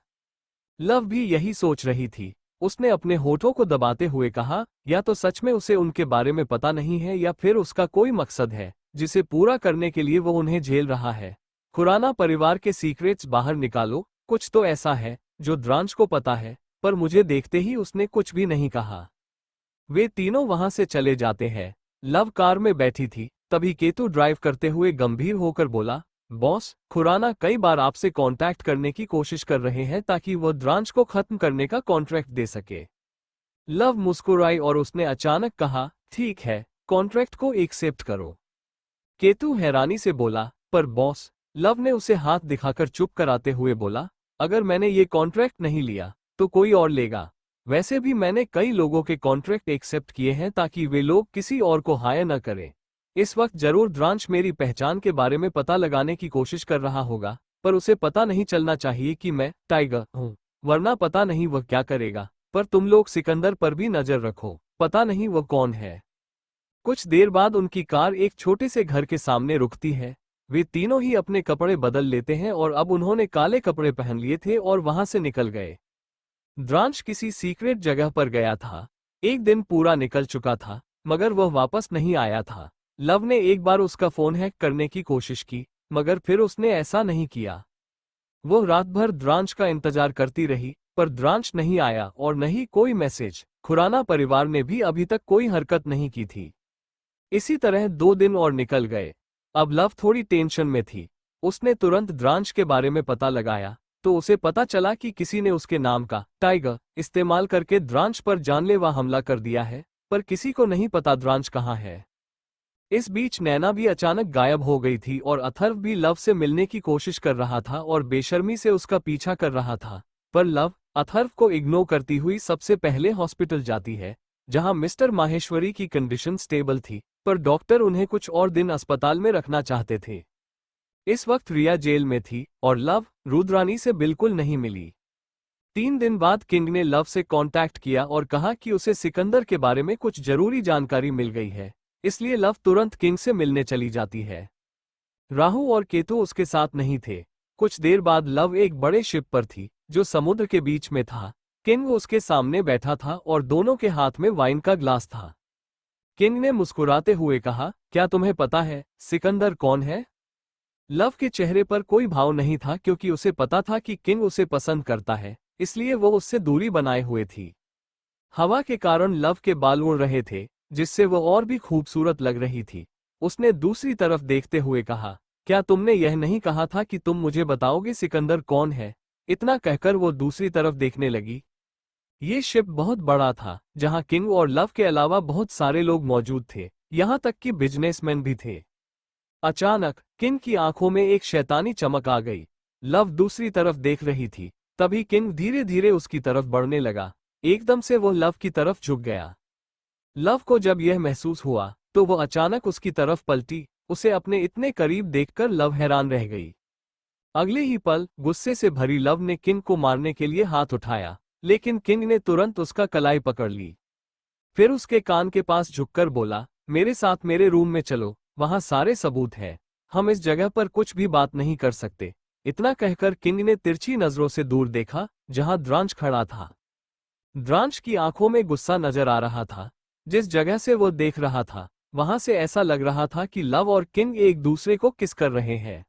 लव भी यही सोच रही थी। उसने अपने होठों को दबाते हुए कहा, या तो सच में उसे उनके बारे में पता नहीं है या फिर उसका कोई मकसद है जिसे पूरा करने के लिए वो उन्हें झेल रहा है। खुराना परिवार के सीक्रेट्स बाहर निकालो, कुछ तो ऐसा है जो द्रांश को पता है, पर मुझे देखते ही उसने कुछ भी नहीं कहा। वे तीनों वहां से चले जाते हैं। लव कार में बैठी थी, तभी केतु ड्राइव करते हुए गंभीर होकर बोला, बॉस, खुराना कई बार आपसे कांटेक्ट करने की कोशिश कर रहे हैं ताकि वह द्रांश को खत्म करने का कॉन्ट्रैक्ट दे सके। लव मुस्कुराई और उसने अचानक कहा, ठीक है, कॉन्ट्रैक्ट को एक्सेप्ट करो। केतु हैरानी से बोला, पर बॉस। लव ने उसे हाथ दिखाकर चुप कराते हुए बोला, अगर मैंने ये कॉन्ट्रैक्ट नहीं लिया तो कोई और लेगा। वैसे भी मैंने कई लोगों के कॉन्ट्रैक्ट एक्सेप्ट किए हैं ताकि वे लोग किसी और को हायर न करें। इस वक्त जरूर द्रांश मेरी पहचान के बारे में पता लगाने की कोशिश कर रहा होगा, पर उसे पता नहीं चलना चाहिए कि मैं टाइगर हूँ, वरना पता नहीं वह क्या करेगा। पर तुम लोग सिकंदर पर भी नजर रखो, पता नहीं वह कौन है। कुछ देर बाद उनकी कार एक छोटे से घर के सामने रुकती है। वे तीनों ही अपने कपड़े बदल लेते हैं और अब उन्होंने काले कपड़े पहन लिए थे और वहां से निकल गए। द्रांश किसी सीक्रेट जगह पर गया था। एक दिन पूरा निकल चुका था, मगर वह वापस नहीं आया था। लव ने एक बार उसका फोन हैक करने की कोशिश की, मगर फिर उसने ऐसा नहीं किया। वो रात भर द्रांश का इंतजार करती रही, पर द्रांश नहीं आया और न ही कोई मैसेज। खुराना परिवार ने भी अभी तक कोई हरकत नहीं की थी। इसी तरह 2 दिन और निकल गए। अब लव थोड़ी टेंशन में थी। उसने तुरंत द्रांश के बारे में पता लगाया, तो उसे पता चला कि किसी ने उसके नाम का टाइगर इस्तेमाल करके द्रांश पर जानलेवा हमला कर दिया है, पर किसी को नहीं पता द्रांश कहाँ है। इस बीच नैना भी अचानक गायब हो गई थी और अथर्व भी लव से मिलने की कोशिश कर रहा था और बेशर्मी से उसका पीछा कर रहा था। पर लव अथर्व को इग्नोर करती हुई सबसे पहले हॉस्पिटल जाती है, जहां मिस्टर माहेश्वरी की कंडीशन स्टेबल थी, पर डॉक्टर उन्हें कुछ और दिन अस्पताल में रखना चाहते थे। इस वक्त रिया जेल में थी और लव रुद्रानी से बिल्कुल नहीं मिली। 3 दिन बाद किंग ने लव से कांटेक्ट किया और कहा कि उसे सिकंदर के बारे में कुछ जरूरी जानकारी मिल गई है, इसलिए लव तुरंत किंग से मिलने चली जाती है। राहु और केतु उसके साथ नहीं थे। कुछ देर बाद लव एक बड़े शिप पर थी जो समुद्र के बीच में था। किंग उसके सामने बैठा था और दोनों के हाथ में वाइन का ग्लास था। किंग ने मुस्कुराते हुए कहा, क्या तुम्हें पता है सिकंदर कौन है? लव के चेहरे पर कोई भाव नहीं था, क्योंकि उसे पता था कि किंग उसे पसंद करता है, इसलिए वो उससे दूरी बनाए हुए थी। हवा के कारण लव के बाल उड़ रहे थे, जिससे वो और भी खूबसूरत लग रही थी। उसने दूसरी तरफ देखते हुए कहा, क्या तुमने यह नहीं कहा था कि तुम मुझे बताओगे सिकंदर कौन है? इतना कहकर वो दूसरी तरफ देखने लगी। ये शिप बहुत बड़ा था, जहां किंग और लव के अलावा बहुत सारे लोग मौजूद थे, यहां तक कि बिजनेसमैन भी थे। अचानक किंग की आंखों में एक शैतानी चमक आ गई। लव दूसरी तरफ देख रही थी, तभी किंग धीरे धीरे उसकी तरफ बढ़ने लगा। एकदम से वो लव की तरफ झुक गया। लव को जब यह महसूस हुआ तो वो अचानक उसकी तरफ पलटी। उसे अपने इतने करीब देखकर लव हैरान रह गई। अगले ही पल गुस्से से भरी लव ने किंग को मारने के लिए हाथ उठाया, लेकिन किंग ने तुरंत उसका कलाई पकड़ ली। फिर उसके कान के पास झुककर बोला, मेरे साथ मेरे रूम में चलो, वहां सारे सबूत हैं, हम इस जगह पर कुछ भी बात नहीं कर सकते। इतना कहकर किंग ने तिरछी नजरों से दूर देखा, जहां द्रांश खड़ा था। द्रांश की आंखों में गुस्सा नजर आ रहा था। जिस जगह से वो देख रहा था, वहां से ऐसा लग रहा था कि लव और किंग एक दूसरे को किस कर रहे हैं।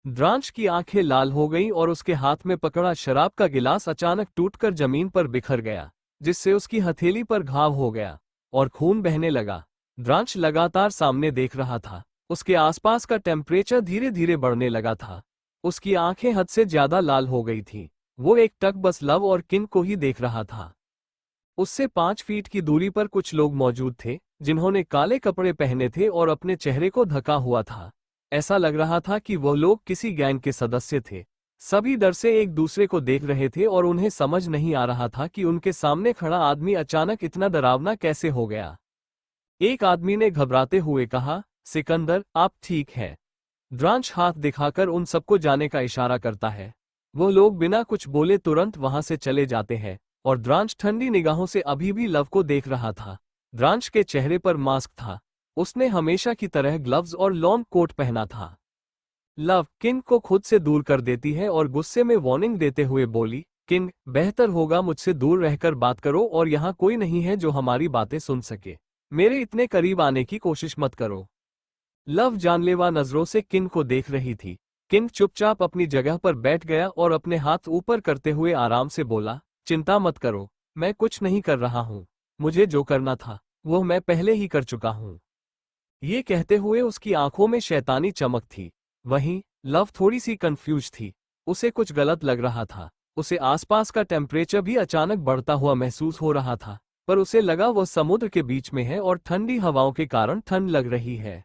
द्रांश की आंखें लाल हो गईं और उसके हाथ में पकड़ा शराब का गिलास अचानक टूटकर जमीन पर बिखर गया, जिससे उसकी हथेली पर घाव हो गया और खून बहने लगा। द्रांश लगातार सामने देख रहा था। उसके आसपास का टेम्परेचर धीरे धीरे बढ़ने लगा था। उसकी आंखें हद से ज्यादा लाल हो गई थीं। वो एक टक बस लव और किंग को ही देख रहा था। उससे 5 फीट की दूरी पर कुछ लोग मौजूद थे, जिन्होंने काले कपड़े पहने थे और अपने चेहरे को ढका हुआ था। ऐसा लग रहा था कि वह लोग किसी गैंग के सदस्य थे। सभी डर से एक दूसरे को देख रहे थे और उन्हें समझ नहीं आ रहा था कि उनके सामने खड़ा आदमी अचानक इतना डरावना कैसे हो गया। एक आदमी ने घबराते हुए कहा, सिकंदर, आप ठीक हैं? द्रांश हाथ दिखाकर उन सबको जाने का इशारा करता है। वो लोग बिना कुछ बोले तुरंत वहां से चले जाते हैं और द्रांश ठंडी निगाहों से अभी भी लव को देख रहा था। द्रांश के चेहरे पर मास्क था। उसने हमेशा की तरह ग्लव्स और लॉन्ग कोट पहना था। लव किंग को खुद से दूर कर देती है और गुस्से में वार्निंग देते हुए बोली, किंग, बेहतर होगा मुझसे दूर रहकर बात करो और यहाँ कोई नहीं है जो हमारी बातें सुन सके। मेरे इतने करीब आने की कोशिश मत करो। लव जानलेवा नजरों से किंग को देख रही थी। किंग चुपचाप अपनी जगह पर बैठ गया और अपने हाथ ऊपर करते हुए आराम से बोला, चिंता मत करो, मैं कुछ नहीं कर रहा हूँ। मुझे जो करना था वो मैं पहले ही कर चुका हूँ। ये कहते हुए उसकी आंखों में शैतानी चमक थी। वहीं लव थोड़ी सी कंफ्यूज थी। उसे कुछ गलत लग रहा था। उसे आसपास का टेम्परेचर भी अचानक बढ़ता हुआ महसूस हो रहा था, पर उसे लगा वह समुद्र के बीच में है और ठंडी हवाओं के कारण ठंड लग रही है।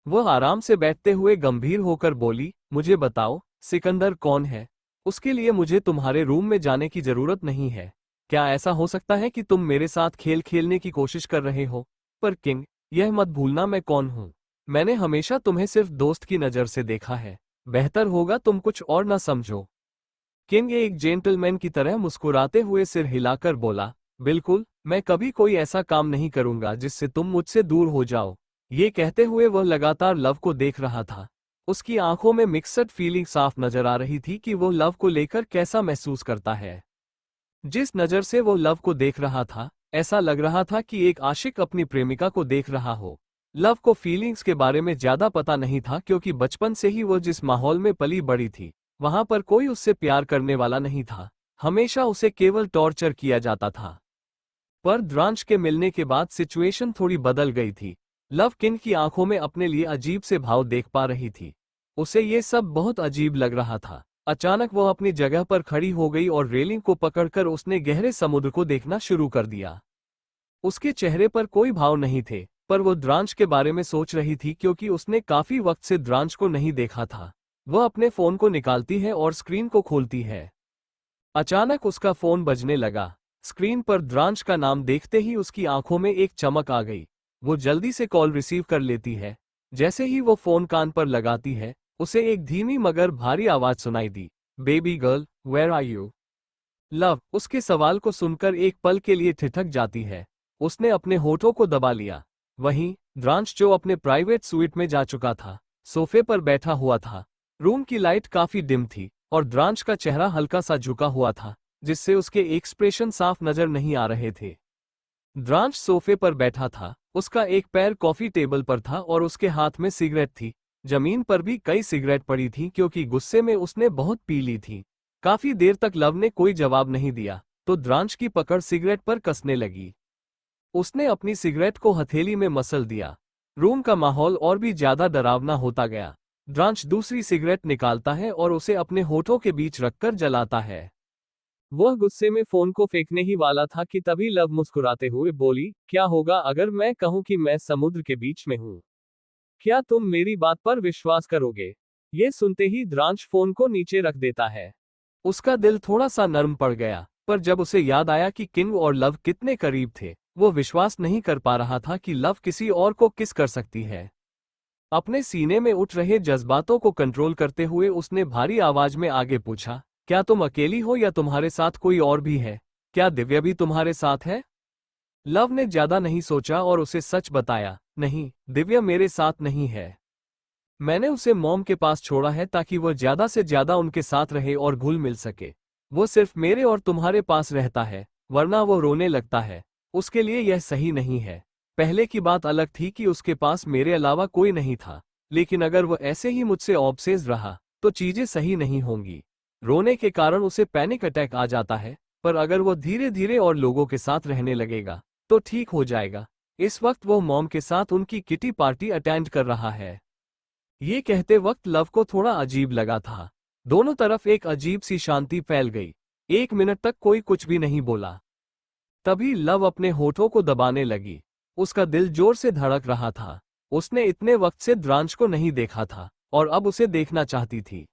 वह आराम से बैठते हुए गंभीर होकर बोली, मुझे बताओ, सिकंदर कौन है? उसके लिए मुझे तुम्हारे रूम में जाने की जरूरत नहीं है। क्या ऐसा हो सकता है कि तुम मेरे साथ खेल खेलने की कोशिश कर रहे हो? पर किंग, यह मत भूलना मैं कौन हूँ। मैंने हमेशा तुम्हें सिर्फ दोस्त की नज़र से देखा है। बेहतर होगा तुम कुछ और न समझो। किंग एक जेंटलमैन की तरह मुस्कुराते हुए सिर हिलाकर बोला, बिल्कुल, मैं कभी कोई ऐसा काम नहीं करूंगा जिससे तुम मुझसे दूर हो जाओ। ये कहते हुए वह लगातार लव को देख रहा था। उसकी आंखों में मिक्सड फीलिंग साफ नजर आ रही थी कि वो लव को लेकर कैसा महसूस करता है। जिस नज़र से वो लव को देख रहा था, ऐसा लग रहा था कि एक आशिक अपनी प्रेमिका को देख रहा हो। लव को फीलिंग्स के बारे में ज्यादा पता नहीं था, क्योंकि बचपन से ही वो जिस माहौल में पली बड़ी थी, वहां पर कोई उससे प्यार करने वाला नहीं था। हमेशा उसे केवल टॉर्चर किया जाता था। पर द्रांश के मिलने के बाद सिचुएशन थोड़ी बदल गई थी। लव किंग की आंखों में अपने लिए अजीब से भाव देख पा रही थी। उसे ये सब बहुत अजीब लग रहा था। अचानक वह अपनी जगह पर खड़ी हो गई और रेलिंग को पकड़कर उसने गहरे समुद्र को देखना शुरू कर दिया। उसके चेहरे पर कोई भाव नहीं थे, पर वो द्रांश के बारे में सोच रही थी, क्योंकि उसने काफी वक्त से द्रांश को नहीं देखा था। वह अपने फोन को निकालती है और स्क्रीन को खोलती है। अचानक उसका फोन बजने लगा। स्क्रीन पर द्रांश का नाम देखते ही उसकी आंखों में एक चमक आ गई। वो जल्दी से कॉल रिसीव कर लेती है। जैसे ही वो फोन कान पर लगाती है, उसे एक धीमी मगर भारी आवाज सुनाई दी, baby girl, where are you? Lav उसके सवाल को सुनकर एक पल के लिए ठिठक जाती है। उसने अपने होठों को दबा लिया। वहीं द्रांश, जो अपने प्राइवेट स्वीट में जा चुका था, सोफे पर बैठा हुआ था। रूम की लाइट काफी डिम थी और द्रांश का चेहरा हल्का सा झुका हुआ था, जिससे उसके एक्सप्रेशन साफ नजर नहीं आ रहे थे। द्रांश सोफे पर बैठा था। उसका एक पैर कॉफी टेबल पर था और उसके हाथ में सिगरेट थी। जमीन पर भी कई सिगरेट पड़ी थी, क्योंकि गुस्से में उसने बहुत पी ली थी। काफी देर तक लव ने कोई जवाब नहीं दिया, तो द्रांश की पकड़ सिगरेट पर कसने लगी। उसने अपनी सिगरेट को हथेली में मसल दिया। रूम का माहौल और भी ज्यादा डरावना होता गया। द्रांश दूसरी सिगरेट निकालता है और उसे अपने होठों के बीच रखकर जलाता है। वह गुस्से में फोन को फेंकने ही वाला था कि तभी लव मुस्कुराते हुए बोली, क्या होगा अगर मैं कहूं कि मैं समुद्र के बीच में हूं? क्या तुम मेरी बात पर विश्वास करोगे? ये सुनते ही द्रांश फोन को नीचे रख देता है। उसका दिल थोड़ा सा नर्म पड़ गया, पर जब उसे याद आया कि किंग और लव कितने करीब थे, वो विश्वास नहीं कर पा रहा था कि लव किसी और को किस कर सकती है। अपने सीने में उठ रहे जज्बातों को कंट्रोल करते हुए उसने भारी आवाज में आगे पूछा, क्या तुम अकेली हो या तुम्हारे साथ कोई और भी है? क्या दिव्या भी तुम्हारे साथ है? लव ने ज्यादा नहीं सोचा और उसे सच बताया, नहीं, दिव्या मेरे साथ नहीं है। मैंने उसे मॉम के पास छोड़ा है ताकि वह ज्यादा से ज्यादा उनके साथ रहे और घुल मिल सके। वो सिर्फ मेरे और तुम्हारे पास रहता है, वरना वो रोने लगता है। उसके लिए यह सही नहीं है। पहले की बात अलग थी कि उसके पास मेरे अलावा कोई नहीं था, लेकिन अगर वह ऐसे ही मुझसे ऑब्सेस्ड रहा तो चीजें सही नहीं होंगी। रोने के कारण उसे पैनिक अटैक आ जाता है, पर अगर वह धीरे धीरे और लोगों के साथ रहने लगेगा तो ठीक हो जाएगा। इस वक्त वो मॉम के साथ उनकी किटी पार्टी अटेंड कर रहा है। ये कहते वक्त लव को थोड़ा अजीब लगा था। दोनों तरफ एक अजीब सी शांति फैल गई। 1 मिनट तक कोई कुछ भी नहीं बोला। तभी लव अपने होठों को दबाने लगी। उसका दिल जोर से धड़क रहा था। उसने इतने वक्त से द्रांश को नहीं देखा था और अब उसे देखना चाहती थी।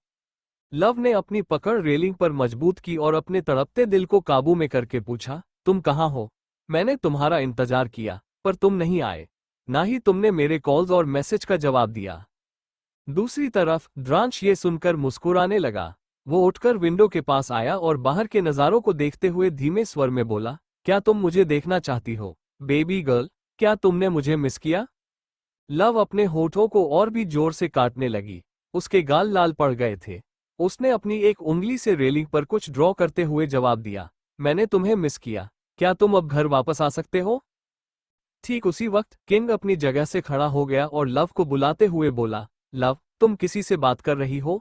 लव ने अपनी पकड़ रेलिंग पर मजबूत की और अपने तड़पते दिल को काबू में करके पूछा, तुम कहाँ हो? मैंने तुम्हारा इंतजार किया, पर तुम नहीं आए। ना ही तुमने मेरे कॉल्स और मैसेज का जवाब दिया। दूसरी तरफ द्रांश ये सुनकर मुस्कुराने लगा। वो उठकर विंडो के पास आया और बाहर के नज़ारों को देखते हुए धीमे स्वर में बोला, क्या तुम मुझे देखना चाहती हो बेबी गर्ल? क्या तुमने मुझे मिस किया? लव अपने होठों को और भी जोर से काटने लगी। उसके गाल लाल पड़ गए थे। उसने अपनी एक उंगली से रेलिंग पर कुछ ड्रॉ करते हुए जवाब दिया, मैंने तुम्हें मिस किया। क्या तुम अब घर वापस आ सकते हो? ठीक उसी वक्त किंग अपनी जगह से खड़ा हो गया और लव को बुलाते हुए बोला, लव, तुम किसी से बात कर रही हो?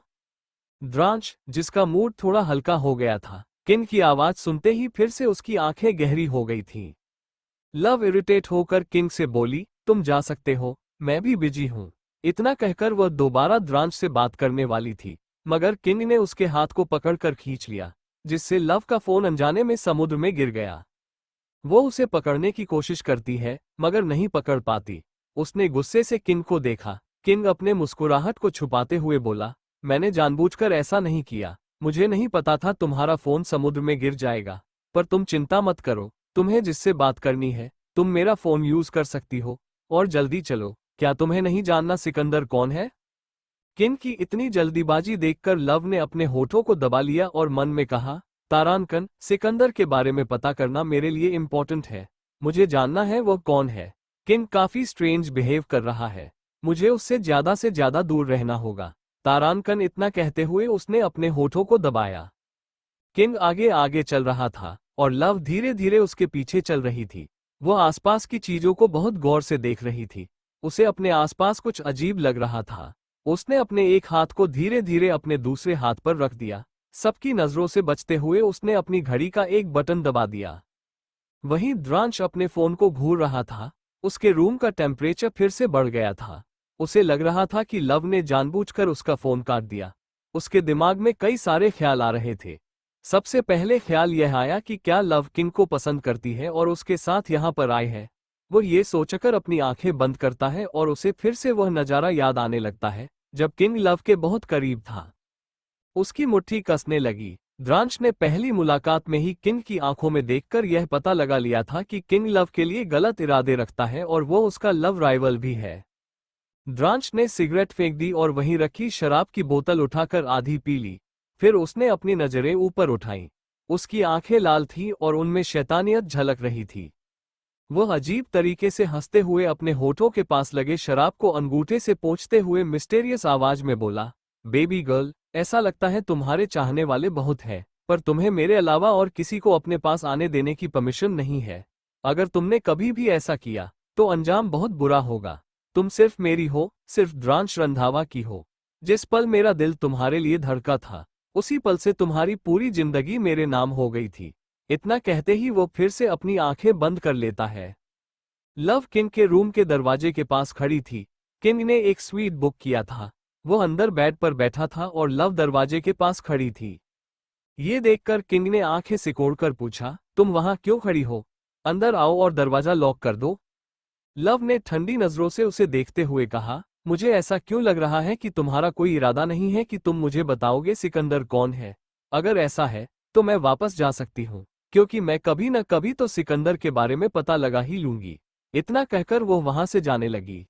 द्रांश, जिसका मूड थोड़ा हल्का हो गया था, किंग की आवाज सुनते ही फिर से उसकी आंखें गहरी हो गई थीं। लव इरिटेट होकर किंग से बोली, तुम जा सकते हो, मैं भी बिजी हूं। इतना कहकर वह दोबारा द्रांश से बात करने वाली थी, मगर किंग ने उसके हाथ को पकड़कर खींच लिया, जिससे लव का फोन अनजाने में समुद्र में गिर गया। वो उसे पकड़ने की कोशिश करती है, मगर नहीं पकड़ पाती। उसने गुस्से से किंग को देखा। किंग अपने मुस्कुराहट को छुपाते हुए बोला, मैंने जानबूझकर ऐसा नहीं किया। मुझे नहीं पता था तुम्हारा फोन समुद्र में गिर जाएगा। पर तुम चिंता मत करो, तुम्हें जिससे बात करनी है, तुम मेरा फोन यूज कर सकती हो। और जल्दी चलो। क्या तुम्हें नहीं जानना सिकंदर कौन है? किंग की इतनी जल्दीबाजी देखकर लव ने अपने होठों को दबा लिया और मन में कहा, तारानकन, सिकंदर के बारे में पता करना मेरे लिए इम्पोर्टेंट है। मुझे जानना है वो कौन है। किंग काफी स्ट्रेंज बिहेव कर रहा है। मुझे उससे ज्यादा दूर रहना होगा। तारानकन इतना कहते हुए उसने अपने होठों को दबाया। किंग आगे आगे चल रहा था और लव धीरे धीरे उसके पीछे चल रही थी। वो आसपास की चीजों को बहुत गौर से देख रही थी। उसे अपने आसपास कुछ अजीब लग रहा था। उसने अपने एक हाथ को धीरे धीरे अपने दूसरे हाथ पर रख दिया। सबकी नजरों से बचते हुए उसने अपनी घड़ी का एक बटन दबा दिया। वहीं द्रांश अपने फोन को घूर रहा था। उसके रूम का टेम्परेचर फिर से बढ़ गया था। उसे लग रहा था कि लव ने जानबूझकर उसका फोन काट दिया। उसके दिमाग में कई सारे ख्याल आ रहे थे। सबसे पहले ख्याल यह आया कि क्या लव किंग को पसंद करती है और उसके साथ यहाँ पर आई है। वो ये सोचकर अपनी आंखें बंद करता है और उसे फिर से वह नजारा याद आने लगता है जब किंग लव के बहुत करीब था। उसकी मुट्ठी कसने लगी। द्रांश ने पहली मुलाकात में ही किंग की आंखों में देखकर यह पता लगा लिया था कि किंग लव के लिए गलत इरादे रखता है और वो उसका लव राइवल भी है। द्रांश ने सिगरेट फेंक दी और वहीं रखी शराब की बोतल उठाकर आधी पी ली। फिर उसने अपनी नजरें ऊपर उठाईं। उसकी आंखें लाल थीं और उनमें शैतानियत झलक रही थी। वह अजीब तरीके से हंसते हुए अपने होठों के पास लगे शराब को अंगूठे से पोंछते हुए मिस्टेरियस आवाज में बोला, बेबी गर्ल, ऐसा लगता है तुम्हारे चाहने वाले बहुत हैं, पर तुम्हें मेरे अलावा और किसी को अपने पास आने देने की परमिशन नहीं है। अगर तुमने कभी भी ऐसा किया तो अंजाम बहुत बुरा होगा। तुम सिर्फ मेरी हो, सिर्फ द्रांश रंधावा की हो। जिस पल मेरा दिल तुम्हारे लिए धड़का था, उसी पल से तुम्हारी पूरी जिंदगी मेरे नाम हो गई थी। इतना कहते ही वो फिर से अपनी आंखें बंद कर लेता है। लव किंग के रूम के दरवाजे के पास खड़ी थी। किंग ने एक स्वीट बुक किया था। वो अंदर बेड पर बैठा था और लव दरवाजे के पास खड़ी थी। ये देखकर किंग ने आंखें सिकोड़कर पूछा, तुम वहां क्यों खड़ी हो? अंदर आओ और दरवाजा लॉक कर दो। लव ने ठंडी नजरों से उसे देखते हुए कहा, मुझे ऐसा क्यों लग रहा है कि तुम्हारा कोई इरादा नहीं है कि तुम मुझे बताओगे सिकंदर कौन है। अगर ऐसा है तो मैं वापस जा सकती हूँ, क्योंकि मैं कभी न कभी तो सिकंदर के बारे में पता लगा ही लूंगी। इतना कहकर वो वहां से जाने लगी।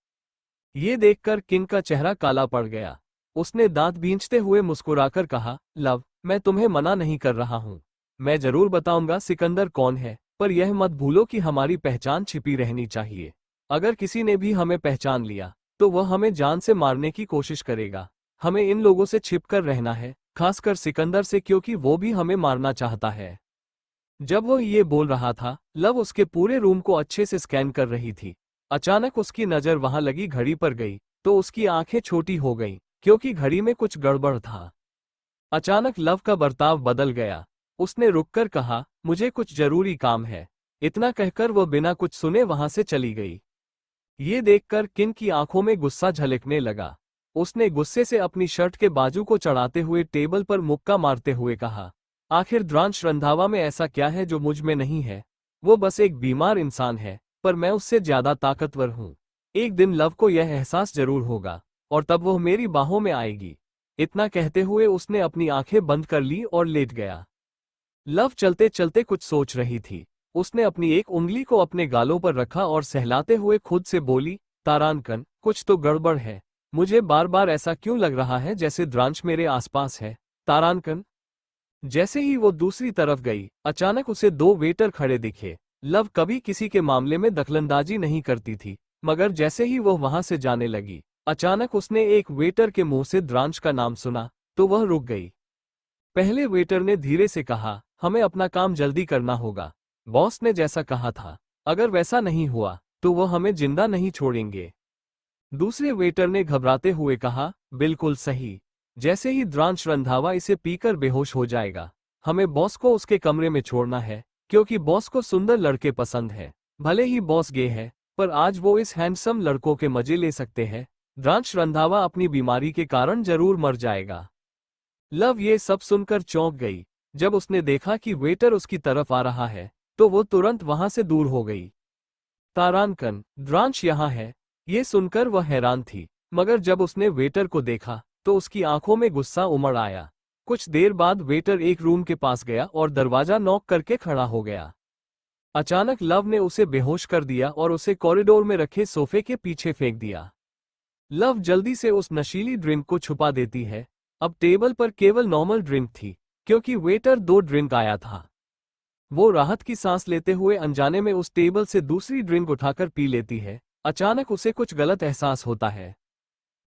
ये देखकर किंग का चेहरा काला पड़ गया। उसने दांत भींचते हुए मुस्कुराकर कहा, लव, मैं तुम्हें मना नहीं कर रहा हूं। मैं जरूर बताऊंगा सिकंदर कौन है, पर यह मत भूलो कि हमारी पहचान छिपी रहनी चाहिए। अगर किसी ने भी हमें पहचान लिया तो वह हमें जान से मारने की कोशिश करेगा। हमें इन लोगों से छिपकर रहना है, खासकर सिकंदर से, क्योंकि वो भी हमें मारना चाहता है। जब वह ये बोल रहा था, लव उसके पूरे रूम को अच्छे से स्कैन कर रही थी। अचानक उसकी नजर वहां लगी घड़ी पर गई तो उसकी आंखें छोटी हो गईं, क्योंकि घड़ी में कुछ गड़बड़ था। अचानक लव का बर्ताव बदल गया। उसने रुककर कहा, मुझे कुछ जरूरी काम है। इतना कहकर वह बिना कुछ सुने वहां से चली गई। ये देखकर किन की आंखों में गुस्सा झलकने लगा। उसने गुस्से से अपनी शर्ट के बाजू को चढ़ाते हुए टेबल पर मुक्का मारते हुए कहा, आखिर द्रांश रंधावा में ऐसा क्या है जो मुझ में नहीं है? वो बस एक बीमार इंसान है, पर मैं उससे ज्यादा ताकतवर हूं। एक दिन लव को यह एहसास जरूर होगा, और तब वह मेरी बाहों में आएगी। इतना कहते हुए उसने अपनी आंखें बंद कर ली और लेट गया। लव चलते चलते कुछ सोच रही थी। उसने अपनी एक उंगली को अपने गालों पर रखा और सहलाते हुए खुद से बोली, तारानकन, कुछ तो गड़बड़ है। मुझे बार बार ऐसा क्यों लग रहा है जैसे द्रांश मेरे आसपास है? तारानकन। जैसे ही वो दूसरी तरफ गई, अचानक उसे दो वेटर खड़े दिखे। लव कभी किसी के मामले में दखलंदाजी नहीं करती थी, मगर जैसे ही वो वहां से जाने लगी, अचानक उसने एक वेटर के मुंह से द्रांश का नाम सुना तो वह रुक गई। पहले वेटर ने धीरे से कहा, हमें अपना काम जल्दी करना होगा। बॉस ने जैसा कहा था, अगर वैसा नहीं हुआ तो वो हमें जिंदा नहीं छोड़ेंगे। दूसरे वेटर ने घबराते हुए कहा, बिल्कुल सही। जैसे ही द्रांश रंधावा इसे पीकर बेहोश हो जाएगा, हमें बॉस को उसके कमरे में छोड़ना है, क्योंकि बॉस को सुंदर लड़के पसंद है। भले ही बॉस गे है, पर आज वो इस हैंडसम लड़कों के मजे ले सकते हैं। द्रांश रंधावा अपनी बीमारी के कारण जरूर मर जाएगा। लव ये सब सुनकर चौंक गई। जब उसने देखा कि वेटर उसकी तरफ आ रहा है तो वो तुरंत वहां से दूर हो गई। तारानकन, द्रांश यहाँ है। ये सुनकर वह हैरान थी, मगर जब उसने वेटर को देखा तो उसकी आंखों में गुस्सा उमड़ आया। कुछ देर बाद वेटर एक रूम के पास गया और दरवाजा नॉक करके खड़ा हो गया। अचानक लव ने उसे बेहोश कर दिया और उसे कॉरिडोर में रखे सोफे के पीछे फेंक दिया। लव जल्दी से उस नशीली ड्रिंक को छुपा देती है। अब टेबल पर केवल नॉर्मल ड्रिंक थी, क्योंकि वेटर दो ड्रिंक आया था। वो राहत की सांस लेते हुए अनजाने में उस टेबल से दूसरी ड्रिंक उठाकर पी लेती है। अचानक उसे कुछ गलत एहसास होता है।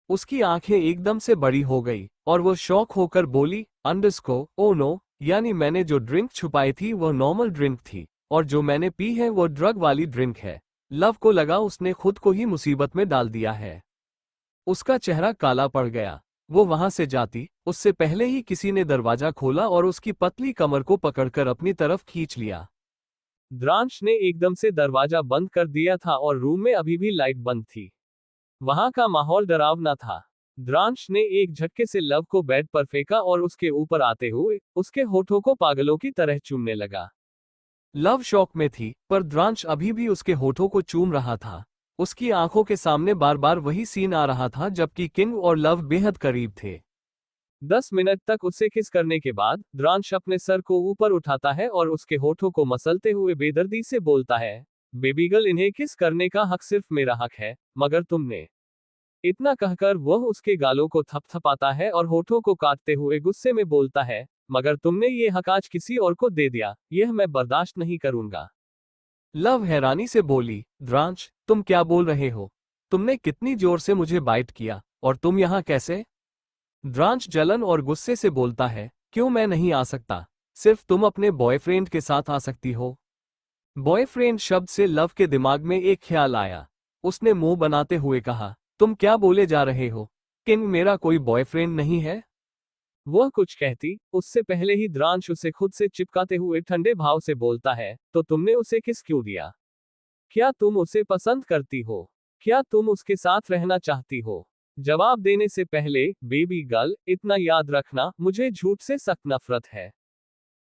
उसकी आंखें एकदम से बड़ी हो गई और वो शॉक होकर बोली, अंडरस्को, ओ नो, यानी मैंने जो ड्रिंक छुपाई थी वह नॉर्मल ड्रिंक थी, और जो मैंने पी है वो ड्रग वाली ड्रिंक है। लव को लगा उसने खुद को ही मुसीबत में डाल दिया है। उसका चेहरा काला पड़ गया। वो वहां से जाती उससे पहले ही किसी ने दरवाजा खोला और उसकी पतली कमर को पकड़कर अपनी तरफ खींच लिया। द्रांश ने एकदम से दरवाजा बंद कर दिया था और रूम में अभी भी लाइट बंद थी। वहां का माहौल डरावना था। द्रांश ने एक झटके से लव को बेड पर फेंका और उसके ऊपर आते हुए उसके होठों को पागलों की तरह चूमने लगा। लव शॉक में थी, पर द्रांश अभी भी उसके होठों को चूम रहा था। उसकी आंखों के सामने बार बार वही सीन आ रहा था जबकि किंग और लव बेहद करीब थे। 10 मिनट तक उसे किस करने के बाद द्रांश अपने सर को ऊपर उठाता है और उसके होठों को मसलते हुए बेदर्दी से बोलता है, बेबी गर्ल, इन्हें किस करने का हक सिर्फ मेरा हक है, मगर तुमने। इतना कहकर वह उसके गालों को थपथपाता है और होठों को काटते हुए गुस्से में बोलता है, मगर तुमने ये हक आज किसी और को दे दिया, यह मैं बर्दाश्त नहीं करूंगा। लव हैरानी से बोली, द्रांश, तुम क्या बोल रहे हो? तुमने कितनी जोर से मुझे बाइट किया, और तुम यहाँ कैसे? द्रांश जलन और गुस्से से बोलता है, क्यों मैं नहीं आ सकता? सिर्फ तुम अपने बॉयफ्रेंड के साथ आ सकती हो। बॉयफ्रेंड शब्द से लव के दिमाग में एक ख्याल आया। उसने मुंह बनाते हुए कहा, तुम क्या बोले जा रहे हो? किंग मेरा कोई बॉयफ्रेंड नहीं है। वह कुछ कहती उससे पहले ही द्रांश उसे खुद से चिपकाते हुए ठंडे भाव से बोलता है, तो तुमने उसे किस क्यों दिया? क्या तुम उसे पसंद करती हो? क्या तुम उसके साथ रहना चाहती हो? जवाब देने से पहले बेबी गर्ल, इतना याद रखना, मुझे झूठ से सख्त नफरत है।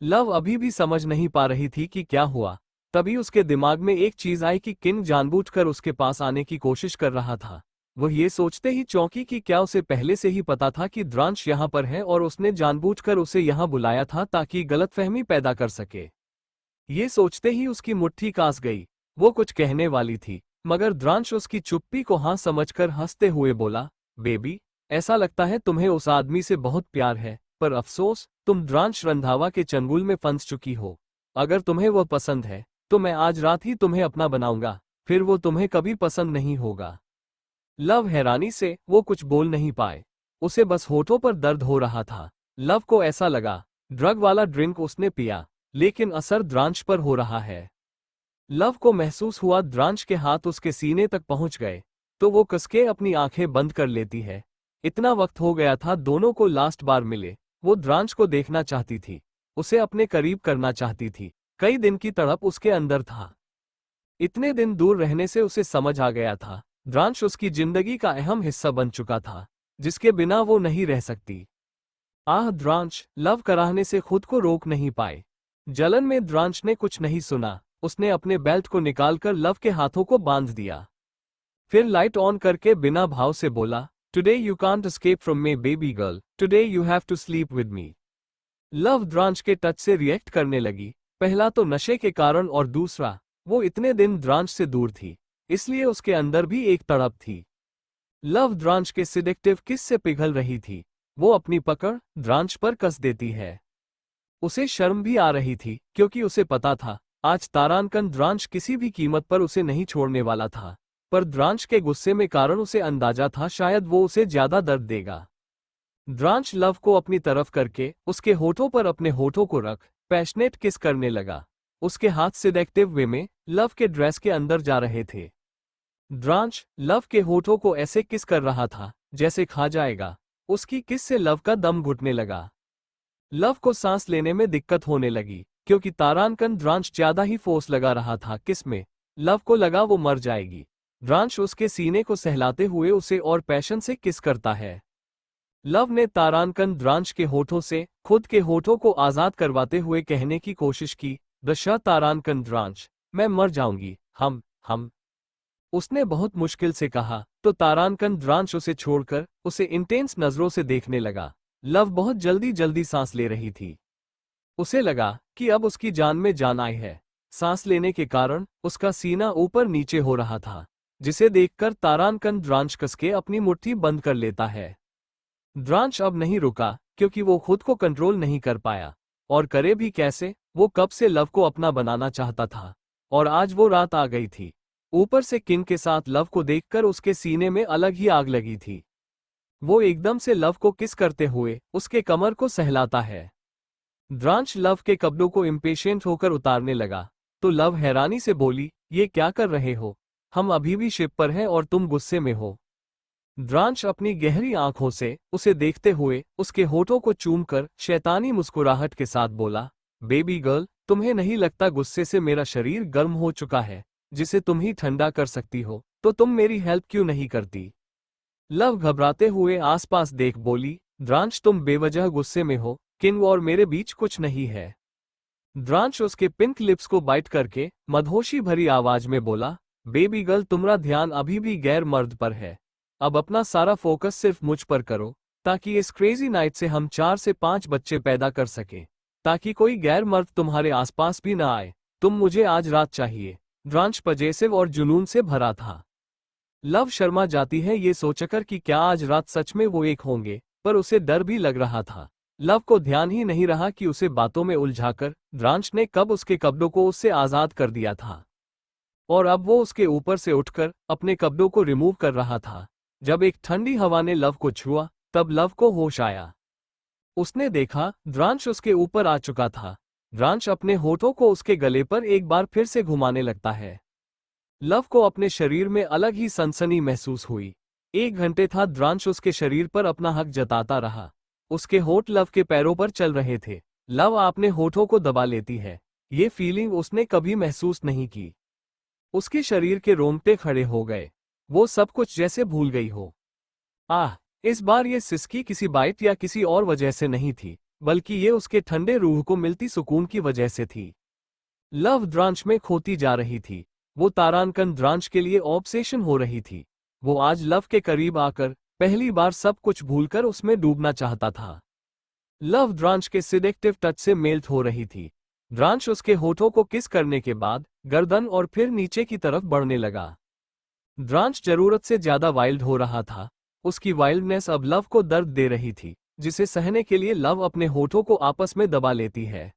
लव अभी भी समझ नहीं पा रही थी कि क्या हुआ। तभी उसके दिमाग में एक चीज आई कि किंग जानबूझकर उसके पास आने की कोशिश कर रहा था। वह ये सोचते ही चौंकी कि क्या उसे पहले से ही पता था कि द्रांश यहाँ पर है और उसने जानबूझकर उसे यहाँ बुलाया था ताकि गलतफहमी पैदा कर सके। ये सोचते ही उसकी मुट्ठी कांस गई। वो कुछ कहने वाली थी, मगर द्रांश उसकी चुप्पी को हाँ समझकर हंसते हुए बोला, बेबी, ऐसा लगता है तुम्हें उस आदमी से बहुत प्यार है, पर अफसोस तुम द्रांश रंधावा के चंगुल में फंस चुकी हो। अगर तुम्हें वह पसंद है तो मैं आज रात ही तुम्हें अपना बनाऊंगा, फिर वो तुम्हें कभी पसंद नहीं होगा। लव हैरानी से वो कुछ बोल नहीं पाए। उसे बस होठों पर दर्द हो रहा था। लव को ऐसा लगा ड्रग वाला ड्रिंक उसने पिया, लेकिन असर द्रांश पर हो रहा है। लव को महसूस हुआ द्रांश के हाथ उसके सीने तक पहुंच गए, तो वो कसके अपनी आंखें बंद कर लेती है। इतना वक्त हो गया था दोनों को लास्ट बार मिले। वो द्रांश को देखना चाहती थी, उसे अपने करीब करना चाहती थी। कई दिन की तड़प उसके अंदर था। इतने दिन दूर रहने से उसे समझ आ गया था द्रांश उसकी जिंदगी का अहम हिस्सा बन चुका था, जिसके बिना वो नहीं रह सकती। आह द्रांश लव कराहने से खुद को रोक नहीं पाए। जलन में द्रांश ने कुछ नहीं सुना। उसने अपने बेल्ट को निकालकर लव के हाथों को बांध दिया। फिर लाइट ऑन करके बिना भाव से बोला, today you can't escape from me baby girl, today you have to sleep with me. Lav Dransh के टच से रिएक्ट करने लगी। पहला तो नशे के कारण और दूसरा वो इतने दिन द्रांश से दूर थी, इसलिए उसके अंदर भी एक तड़प थी। लव द्रांश के सिडेक्टिव किस से पिघल रही थी। वो अपनी पकड़ द्रांश पर कस देती है। उसे शर्म भी आ रही थी, क्योंकि उसे पता था आज तारांकन द्रांश किसी भी कीमत पर उसे नहीं छोड़ने वाला था। पर द्रांश के गुस्से में कारण उसे अंदाजा था शायद वो उसे ज्यादा दर्द देगा। द्रांश लव को अपनी तरफ करके उसके होठों पर अपने होठों को रख पैशनेट किस करने लगा। उसके हाथ सिडेक्टिव वे में लव के ड्रेस के अंदर जा रहे थे। द्रांश लव के होठों को ऐसे किस कर रहा था जैसे खा जाएगा। उसकी किस से लव का दम घुटने लगा। लव को सांस लेने में दिक्कत होने लगी, क्योंकि तारांकन द्रांश ज्यादा ही फोर्स लगा रहा था किस में। लव को लगा वो मर जाएगी। द्रांश उसके सीने को सहलाते हुए उसे और पैशन से किस करता है। लव ने तारांकन द्रांश के होठों से खुद के होठों को आजाद करवाते हुए कहने की कोशिश की, दशा तारांकन द्रांश, मैं मर जाऊंगी, हम। उसने बहुत मुश्किल से कहा, तो तारांकन द्रांश उसे छोड़कर उसे इंटेंस नजरों से देखने लगा। लव बहुत जल्दी जल्दी सांस ले रही थी। उसे लगा कि अब उसकी जान में जान आई है। सांस लेने के कारण उसका सीना ऊपर नीचे हो रहा था, जिसे देखकर तारांकन द्रांश कसके अपनी मुट्ठी बंद कर लेता है। द्रांश अब नहीं रुका, क्योंकि वो खुद को कंट्रोल नहीं कर पाया। और करे भी कैसे, वो कब से लव को अपना बनाना चाहता था, और आज वो रात आ गई थी। ऊपर से किंग के साथ लव को देखकर उसके सीने में अलग ही आग लगी थी। वो एकदम से लव को किस करते हुए उसके कमर को सहलाता है। द्रांश लव के कपड़ों को इम्पेशेंट होकर उतारने लगा, तो लव हैरानी से बोली, ये क्या कर रहे हो? हम अभी भी शिप पर हैं और तुम गुस्से में हो। द्रांश अपनी गहरी आंखों से उसे देखते हुए उसके होठों को चूमकर शैतानी मुस्कुराहट के साथ बोला, बेबी गर्ल, तुम्हें नहीं लगता गुस्से से मेरा शरीर गर्म हो चुका है, जिसे तुम ही ठंडा कर सकती हो, तो तुम मेरी हेल्प क्यों नहीं करती? लव घबराते हुए आसपास देख बोली, द्रांश तुम बेवजह गुस्से में हो, किंग और मेरे बीच कुछ नहीं है। द्रांश उसके पिंक लिप्स को बाइट करके मदहोशी भरी आवाज में बोला, बेबी गर्ल तुम्हारा ध्यान अभी भी गैर मर्द पर है। अब अपना सारा फोकस सिर्फ मुझ पर करो, ताकि इस क्रेजी नाइट से हम 4 से 5 बच्चे पैदा कर सके, ताकि कोई गैर मर्द तुम्हारे आसपास भी ना आए। तुम मुझे आज रात चाहिए। द्रांश पजेसिव और जुनून से भरा था। लव शर्मा जाती है ये सोचकर कि क्या आज रात सच में वो एक होंगे, पर उसे डर भी लग रहा था। लव को ध्यान ही नहीं रहा कि उसे बातों में उलझाकर द्रांश ने कब उसके कपड़ों को उससे आजाद कर दिया था, और अब वो उसके ऊपर से उठकर अपने कपड़ों को रिमूव कर रहा था। जब एक ठंडी हवा ने लव को छुआ, तब लव को होश आया। उसने देखा द्रांश उसके ऊपर आ चुका था। द्रांश अपने होठों को उसके गले पर एक बार फिर से घुमाने लगता है। लव को अपने शरीर में अलग ही सनसनी महसूस हुई। 1 घंटे था द्रांश उसके शरीर पर अपना हक जताता रहा। उसके होठ लव के पैरों पर चल रहे थे। लव अपने होठों को दबा लेती है। ये फीलिंग उसने कभी महसूस नहीं की। उसके शरीर के रोंगटे खड़े हो गए। वो सब कुछ जैसे भूल गई हो। आह, इस बार ये सिसकी किसी बाइट या किसी और वजह से नहीं थी, बल्कि ये उसके ठंडे रूह को मिलती सुकून की वजह से थी। लव द्रांश में खोती जा रही थी। वो तारांकन द्रांश के लिए ऑब्सेशन हो रही थी। वो आज लव के करीब आकर पहली बार सब कुछ भूलकर उसमें डूबना चाहता था। लव द्रांश के सिडेक्टिव टच से मेल्ट हो रही थी। द्रांश उसके होठों को किस करने के बाद गर्दन और फिर नीचे की तरफ बढ़ने लगा। द्रांश जरूरत से ज्यादा वाइल्ड हो रहा था। उसकी वाइल्डनेस अब लव को दर्द दे रही थी, जिसे सहने के लिए लव अपने होठों को आपस में दबा लेती है।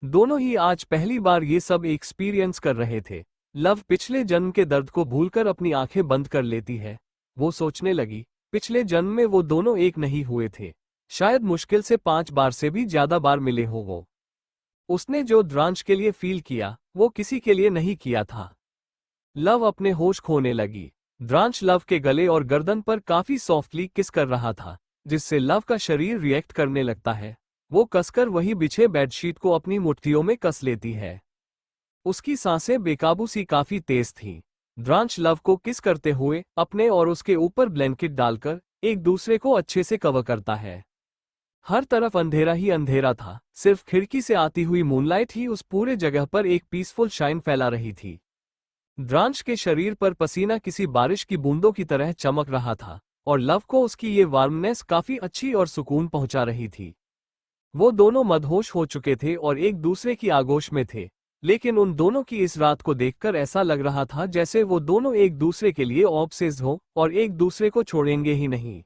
दोनों ही आज पहली बार ये सब एक्सपीरियंस कर रहे थे। लव पिछले जन्म के दर्द को भूलकर अपनी आंखें बंद कर लेती है। वो सोचने लगी, पिछले जन्म में वो दोनों एक नहीं हुए थे। शायद मुश्किल से 5 बार से भी ज्यादा बार मिले हो वो। उसने जो द्रांश के लिए फील किया, वो किसी के लिए नहीं किया था। लव अपने होश खोने लगी। द्रांश लव के गले और गर्दन पर काफी सॉफ्टली किस कर रहा था, जिससे लव का शरीर रिएक्ट करने लगता है। वो कसकर वही बिछे बेडशीट को अपनी मुट्ठियों में कस लेती है। उसकी सांसें बेकाबू सी काफी तेज थीं। द्रांश लव को किस करते हुए अपने और उसके ऊपर ब्लैंकेट डालकर एक दूसरे को अच्छे से कवर करता है। हर तरफ अंधेरा ही अंधेरा था, सिर्फ खिड़की से आती हुई मूनलाइट ही उस पूरे जगह पर एक पीसफुल शाइन फैला रही थी। द्रांश के शरीर पर पसीना किसी बारिश की बूंदों की तरह चमक रहा था, और लव को उसकी ये वार्मनेस काफी अच्छी और सुकून पहुंचा रही थी। वो दोनों मदहोश हो चुके थे और एक दूसरे की आगोश में थे, लेकिन उन दोनों की इस रात को देखकर ऐसा लग रहा था जैसे वो दोनों एक दूसरे के लिए ऑब्सेस्ड हो और एक दूसरे को छोड़ेंगे ही नहीं।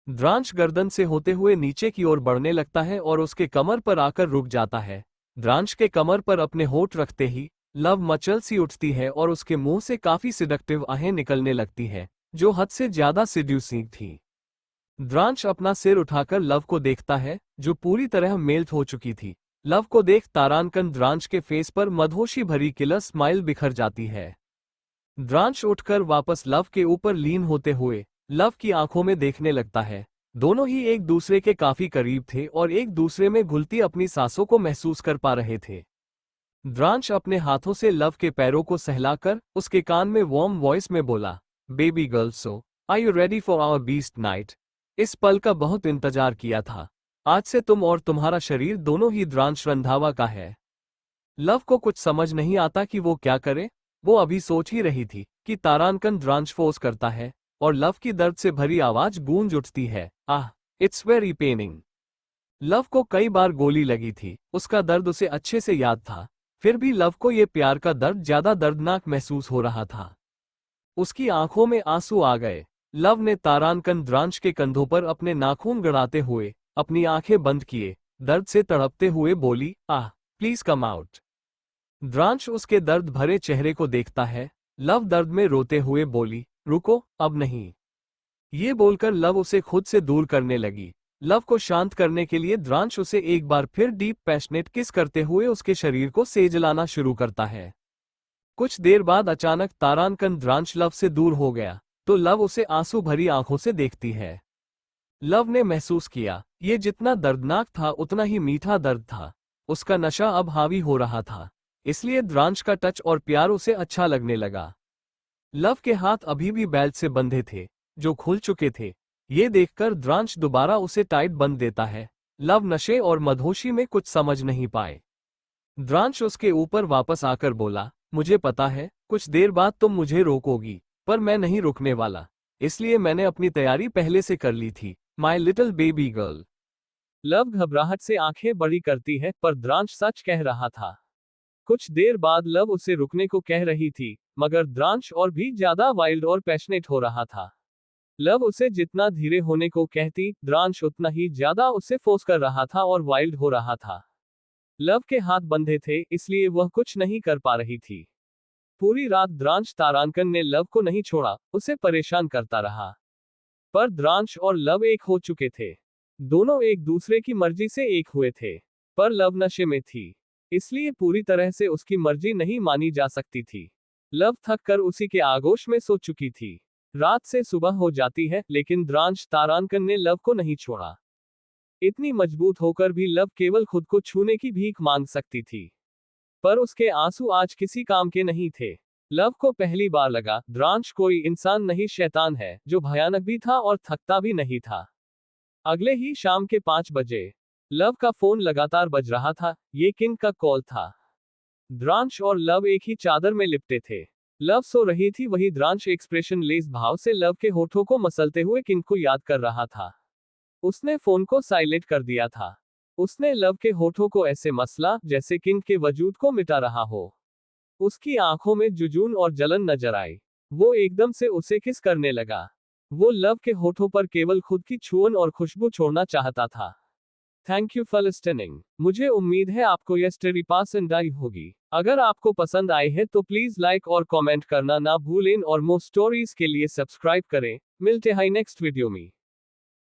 द्रांश गर्दन से होते हुए नीचे की ओर बढ़ने लगता है और उसके कमर पर आकर रुक जाता है। द्रांश के कमर पर अपने होठ रखते ही लव मचल सी उठती है और उसके मुंह से काफी सिडक्टिव आहें निकलने लगती है, जो हद से ज्यादा सिड्यूसिंग थी। द्रांश अपना सिर उठाकर लव को देखता है, जो पूरी तरह मेल्ट हो चुकी थी। लव को देख तारानकन द्रांश के फेस पर मदहोशी भरी किलर स्माइल बिखर जाती है। द्रांश उठकर वापस लव के ऊपर लीन होते हुए लव की आंखों में देखने लगता है। दोनों ही एक दूसरे के काफी करीब थे और एक दूसरे में घुलती अपनी सांसों को महसूस कर पा रहे थे। द्रांश अपने हाथों से लव के पैरों को सहलाकर उसके कान में वार्म वॉइस में बोला, baby girl, so are you ready for our beast night? इस पल का बहुत इंतजार किया था। आज से तुम और तुम्हारा शरीर दोनों ही द्रांश रंधावा का है। लव को कुछ समझ नहीं आता कि वो क्या करे। वो अभी सोच ही रही थी कि तारानकन द्रांश फोर्स करता है और लव की दर्द से भरी आवाज गूंज उठती है, आह, इट्स वेरी पेनिंग। लव को कई बार गोली लगी थी, उसका दर्द उसे अच्छे से याद था। फिर भी लव को ये प्यार का दर्द ज्यादा दर्दनाक महसूस हो रहा था। उसकी आंखों में आंसू आ गए। लव ने तारानकन द्रांश के कंधों पर अपने नाखून गड़ाते हुए अपनी आंखें बंद किए, दर्द से तड़पते हुए बोली, आह, प्लीज कम आउट। द्रांश उसके दर्द भरे चेहरे को देखता है। लव दर्द में रोते हुए बोली, रुको, अब नहीं। ये बोलकर लव उसे खुद से दूर करने लगी। लव को शांत करने के लिए द्रांश उसे एक बार फिर डीप पैशनेट किस करते हुए उसके शरीर को सेजलाना शुरू करता है। कुछ देर बाद अचानक तारानकन द्रांश लव से दूर हो गया, तो लव उसे आंसू भरी आंखों से देखती है। लव ने महसूस किया, ये जितना दर्दनाक था उतना ही मीठा दर्द था। उसका नशा अब हावी हो रहा था, इसलिए द्रांश का टच और प्यार उसे अच्छा लगने लगा। लव के हाथ अभी भी बेल्ट से बंधे थे, जो खुल चुके थे। ये देखकर द्रांश दोबारा उसे टाइट बंध देता है। लव नशे और मदहोशी में कुछ समझ नहीं पाए। द्रांश उसके ऊपर वापस आकर बोला, मुझे पता है कुछ देर बाद तुम मुझे रोकोगी, पर मैं नहीं रुकने वाला। इसलिए मैंने अपनी तैयारी पहले से कर ली थी, my little baby girl. Love घबराहट से आंखें बड़ी करती है, पर द्रांश सच कह रहा था। कुछ देर बाद लव उसे रुकने को कह रही थी, मगर द्रांश और भी ज्यादा वाइल्ड और पैशनेट हो रहा था। लव उसे जितना धीरे होने को कहती, द्रांश उतना ही ज्यादा उसे फोर्स कर रहा था और वाइल्ड हो रहा था। लव के हाथ बंधे थे, इसलिए वह कुछ नहीं कर पा रही थी। पूरी रात द्रांश तारानकन ने लव को नहीं छोड़ा, उसे परेशान करता रहा। पर द्रांश और लव एक हो चुके थे। दोनों एक दूसरे की मर्जी से एक हुए थे, पर लव नशे में थी, इसलिए पूरी तरह से उसकी मर्जी नहीं मानी जा सकती थी। लव थक कर उसी के आगोश में सो चुकी थी। रात से सुबह हो जाती है, लेकिन द्रांश तारानकन ने लव को नहीं छोड़ा। इतनी मजबूत होकर भी लव केवल खुद को छूने की भीख मांग सकती थी, पर उसके आंसू आज किसी काम के नहीं थे। लव को पहली बार लगा, द्रांश कोई इंसान नहीं, शैतान है, जो भयानक भी था और थकता भी नहीं था। अगले ही शाम के 5 बजे लव का फोन लगातार बज रहा था। ये किन का कॉल था? द्रांश और लव एक ही चादर में लिपटे थे। लव सो रही थी, वही द्रांश एक्सप्रेशन लेस भाव से लव के होठों को मसलते हुए किन को याद कर रहा था। उसने फोन को साइलेंट कर दिया था। उसने लव के होठों को ऐसे मसला जैसे किन के वजूद को मिटा रहा हो। उसकी आंखों में जुजून और जलन नजर आई। वो एकदम से उसे किस करने लगा। वो लव के होठों पर केवल खुद की छुअन और खुशबू छोड़ना चाहता था। Thank you for listening. मुझे उम्मीद है आपको यह स्टोरी पसंद आई होगी। अगर आपको पसंद आई है तो प्लीज लाइक और कमेंट करना ना भूलें और मोर स्टोरीज के लिए सब्सक्राइब करें। मिलते हैं नेक्स्ट वीडियो में।